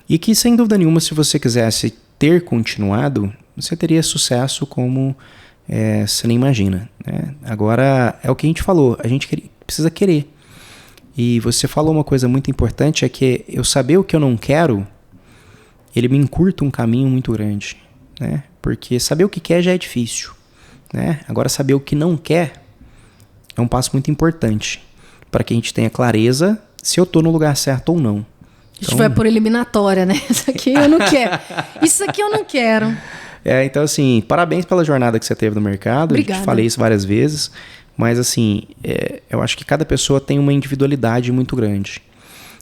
E que, sem dúvida nenhuma, se você quisesse ter continuado, você teria sucesso como você nem imagina, né? Agora, é o que a gente falou, a gente precisa querer. E você falou uma coisa muito importante, é que eu saber o que eu não quero, ele me encurta um caminho muito grande, né? Porque saber o que quer já é difícil, né? Agora, saber o que não quer é um passo muito importante para que a gente tenha clareza se eu estou no lugar certo ou não. A gente vai por eliminatória, né? Isso aqui eu não quero. Isso aqui eu não quero. Então, assim, parabéns pela jornada que você teve no mercado. Obrigada. Eu te falei isso várias vezes. Mas, assim, eu acho que cada pessoa tem uma individualidade muito grande.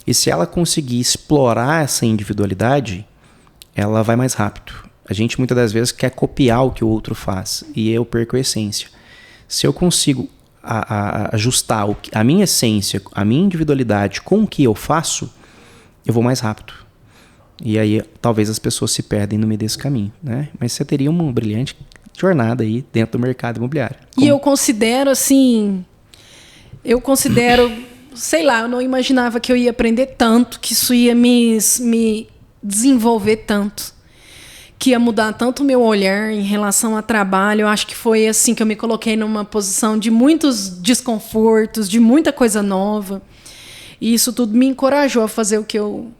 E se ela conseguir explorar essa individualidade, ela vai mais rápido. A gente, muitas das vezes, quer copiar o que o outro faz. E eu perco a essência. Se eu consigo ajustar a minha essência, a minha individualidade com o que eu faço, eu vou mais rápido. E aí, talvez as pessoas se perdem no meio desse caminho, né? Mas você teria uma brilhante jornada aí dentro do mercado imobiliário. E eu considero, assim... sei lá, eu não imaginava que eu ia aprender tanto, que isso ia me desenvolver tanto, que ia mudar tanto o meu olhar em relação a trabalho. Eu acho que foi assim que eu me coloquei numa posição de muitos desconfortos, de muita coisa nova. E isso tudo me encorajou a fazer o que eu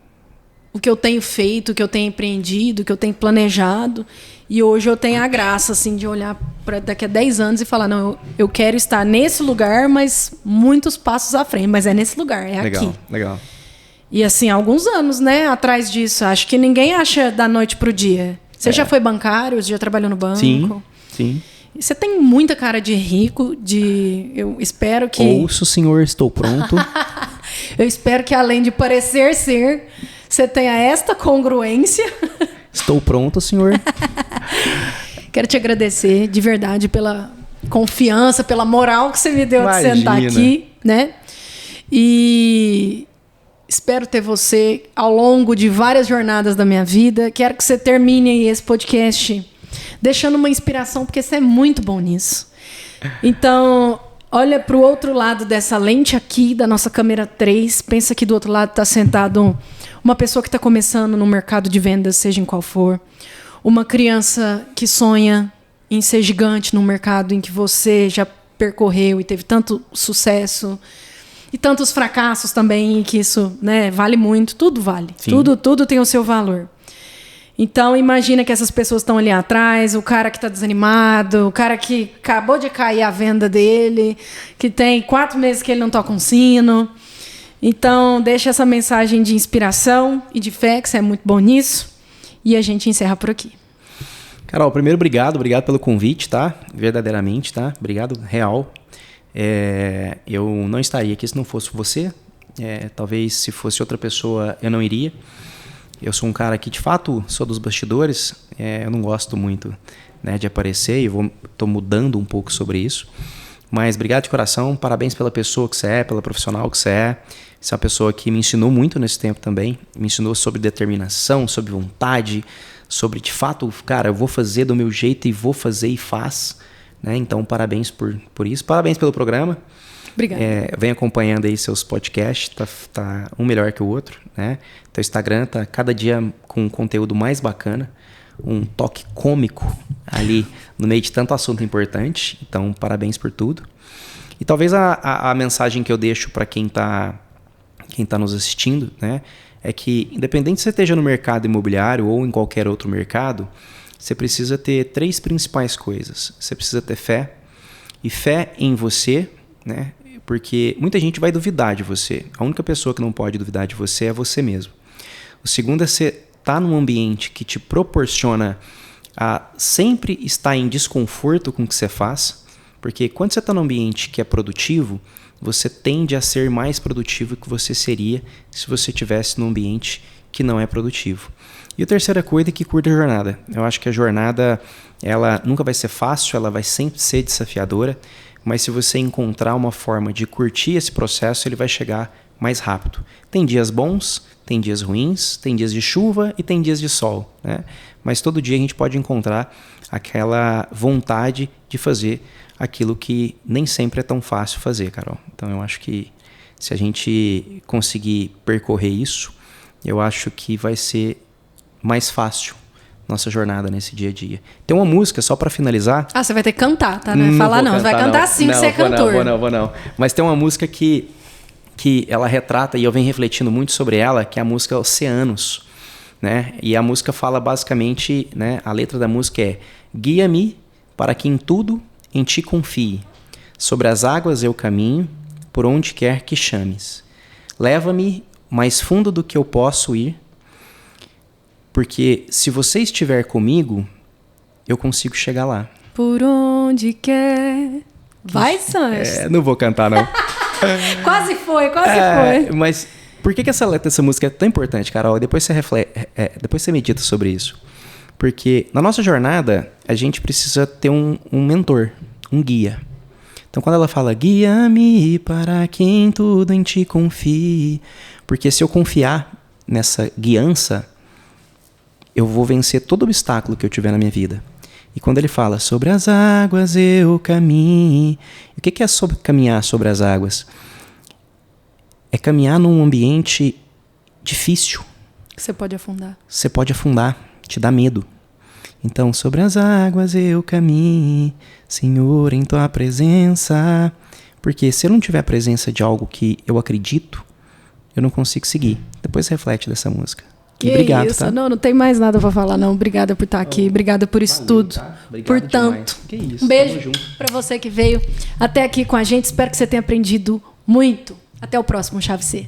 tenho feito, o que eu tenho empreendido, o que eu tenho planejado. E hoje eu tenho a graça, assim, de olhar para daqui a 10 anos e falar, não, eu quero estar nesse lugar, mas muitos passos à frente. Mas é nesse lugar, é legal, aqui. Legal. E assim, alguns anos, né, atrás disso. Acho que ninguém acha da noite pro dia. Você já foi bancário, já trabalhou no banco? Sim. E você tem muita cara de rico, eu espero que... Ouço, senhor, estou pronto. Eu espero que, além de parecer ser, você tenha esta congruência. Estou pronto, senhor. Quero te agradecer, de verdade, pela confiança, pela moral que você me deu de sentar aqui, né? E espero ter você ao longo de várias jornadas da minha vida. Quero que você termine aí esse podcast deixando uma inspiração, porque você é muito bom nisso. Então, olha para o outro lado dessa lente aqui, da nossa câmera 3. Pensa que do outro lado está sentado uma pessoa que está começando no mercado de vendas, seja em qual for. Uma criança que sonha em ser gigante num mercado em que você já percorreu e teve tanto sucesso e tantos fracassos também, que isso, né, vale muito. Tudo vale. Tudo tem o seu valor. Então, imagina que essas pessoas estão ali atrás, o cara que está desanimado, o cara que acabou de cair a venda dele, que tem 4 meses que ele não toca um sino. Então, deixa essa mensagem de inspiração e de fé, que você é muito bom nisso. E a gente encerra por aqui. Carol, primeiro, obrigado pelo convite, tá? Verdadeiramente, tá? Obrigado, real. Eu não estaria aqui se não fosse você. Talvez se fosse outra pessoa, eu não iria. Eu sou um cara que, de fato, sou dos bastidores. Eu não gosto muito, né, de aparecer e estou mudando um pouco sobre isso. Mas obrigado de coração, parabéns pela pessoa que você é, pela profissional que você é. Você é uma pessoa que me ensinou muito nesse tempo também. Me ensinou sobre determinação, sobre vontade, sobre, de fato, cara, eu vou fazer do meu jeito e vou fazer e faz. Né? Então, parabéns por isso. Parabéns pelo programa. Obrigada. Vem acompanhando aí seus podcasts, tá um melhor que o outro. Né? Teu Instagram tá cada dia com um conteúdo mais bacana, um toque cômico ali no meio de tanto assunto importante. Então, parabéns por tudo. E talvez a mensagem que eu deixo para quem tá nos assistindo, né, é que independente se você esteja no mercado imobiliário ou em qualquer outro mercado, você precisa ter 3 principais coisas. Você precisa ter fé, e fé em você, né, porque muita gente vai duvidar de você. A única pessoa que não pode duvidar de você é você mesmo. O segundo é você estar num ambiente que te proporciona a sempre estar em desconforto com o que você faz, porque quando você está num ambiente que é produtivo, você tende a ser mais produtivo que você seria se você estivesse num ambiente que não é produtivo. E a terceira coisa é que curta a jornada. Eu acho que a jornada, ela nunca vai ser fácil, ela vai sempre ser desafiadora, mas se você encontrar uma forma de curtir esse processo, ele vai chegar mais rápido. Tem dias bons, tem dias ruins, tem dias de chuva e tem dias de sol, né? Mas todo dia a gente pode encontrar aquela vontade de fazer aquilo que nem sempre é tão fácil fazer, Carol. Então eu acho que se a gente conseguir percorrer isso, eu acho que vai ser mais fácil nossa jornada nesse dia a dia. Tem uma música, só para finalizar... Ah, você vai ter que cantar, tá? Não vai falar não, você vai cantar sim, você é cantor. Vou não. Mas tem uma música que ela retrata, e eu venho refletindo muito sobre ela, que é a música Oceanos, né? E a música fala basicamente, né? A letra da música é: guia-me para que em tudo em ti confie, sobre as águas eu caminho, por onde quer que chames. Leva-me mais fundo do que eu posso ir, porque se você estiver comigo, eu consigo chegar lá. Por onde quer... Vai, Sanches. Não vou cantar, não. Quase foi. Mas por que essa letra dessa música é tão importante, Carol? Depois você reflete, depois você medita sobre isso. Porque na nossa jornada, a gente precisa ter um mentor, um guia. Então, quando ela fala, guia-me para quem tudo em ti confie, porque se eu confiar nessa guiança, eu vou vencer todo obstáculo que eu tiver na minha vida. E quando ele fala, sobre as águas eu caminho, o que é sobre caminhar sobre as águas? É caminhar num ambiente difícil. Você pode afundar. Você pode afundar, te dá medo. Então, sobre as águas eu caminho, Senhor, em tua presença. Porque se eu não tiver a presença de algo que eu acredito, eu não consigo seguir. Depois reflete dessa música. Que obrigado, isso? tá? Não tem mais nada pra falar, não. Obrigada por estar aqui. Obrigada por isso tudo. Tá? Por tanto. Que isso, um beijo pra você que veio até aqui com a gente. Espero que você tenha aprendido muito. Até o próximo Chave C.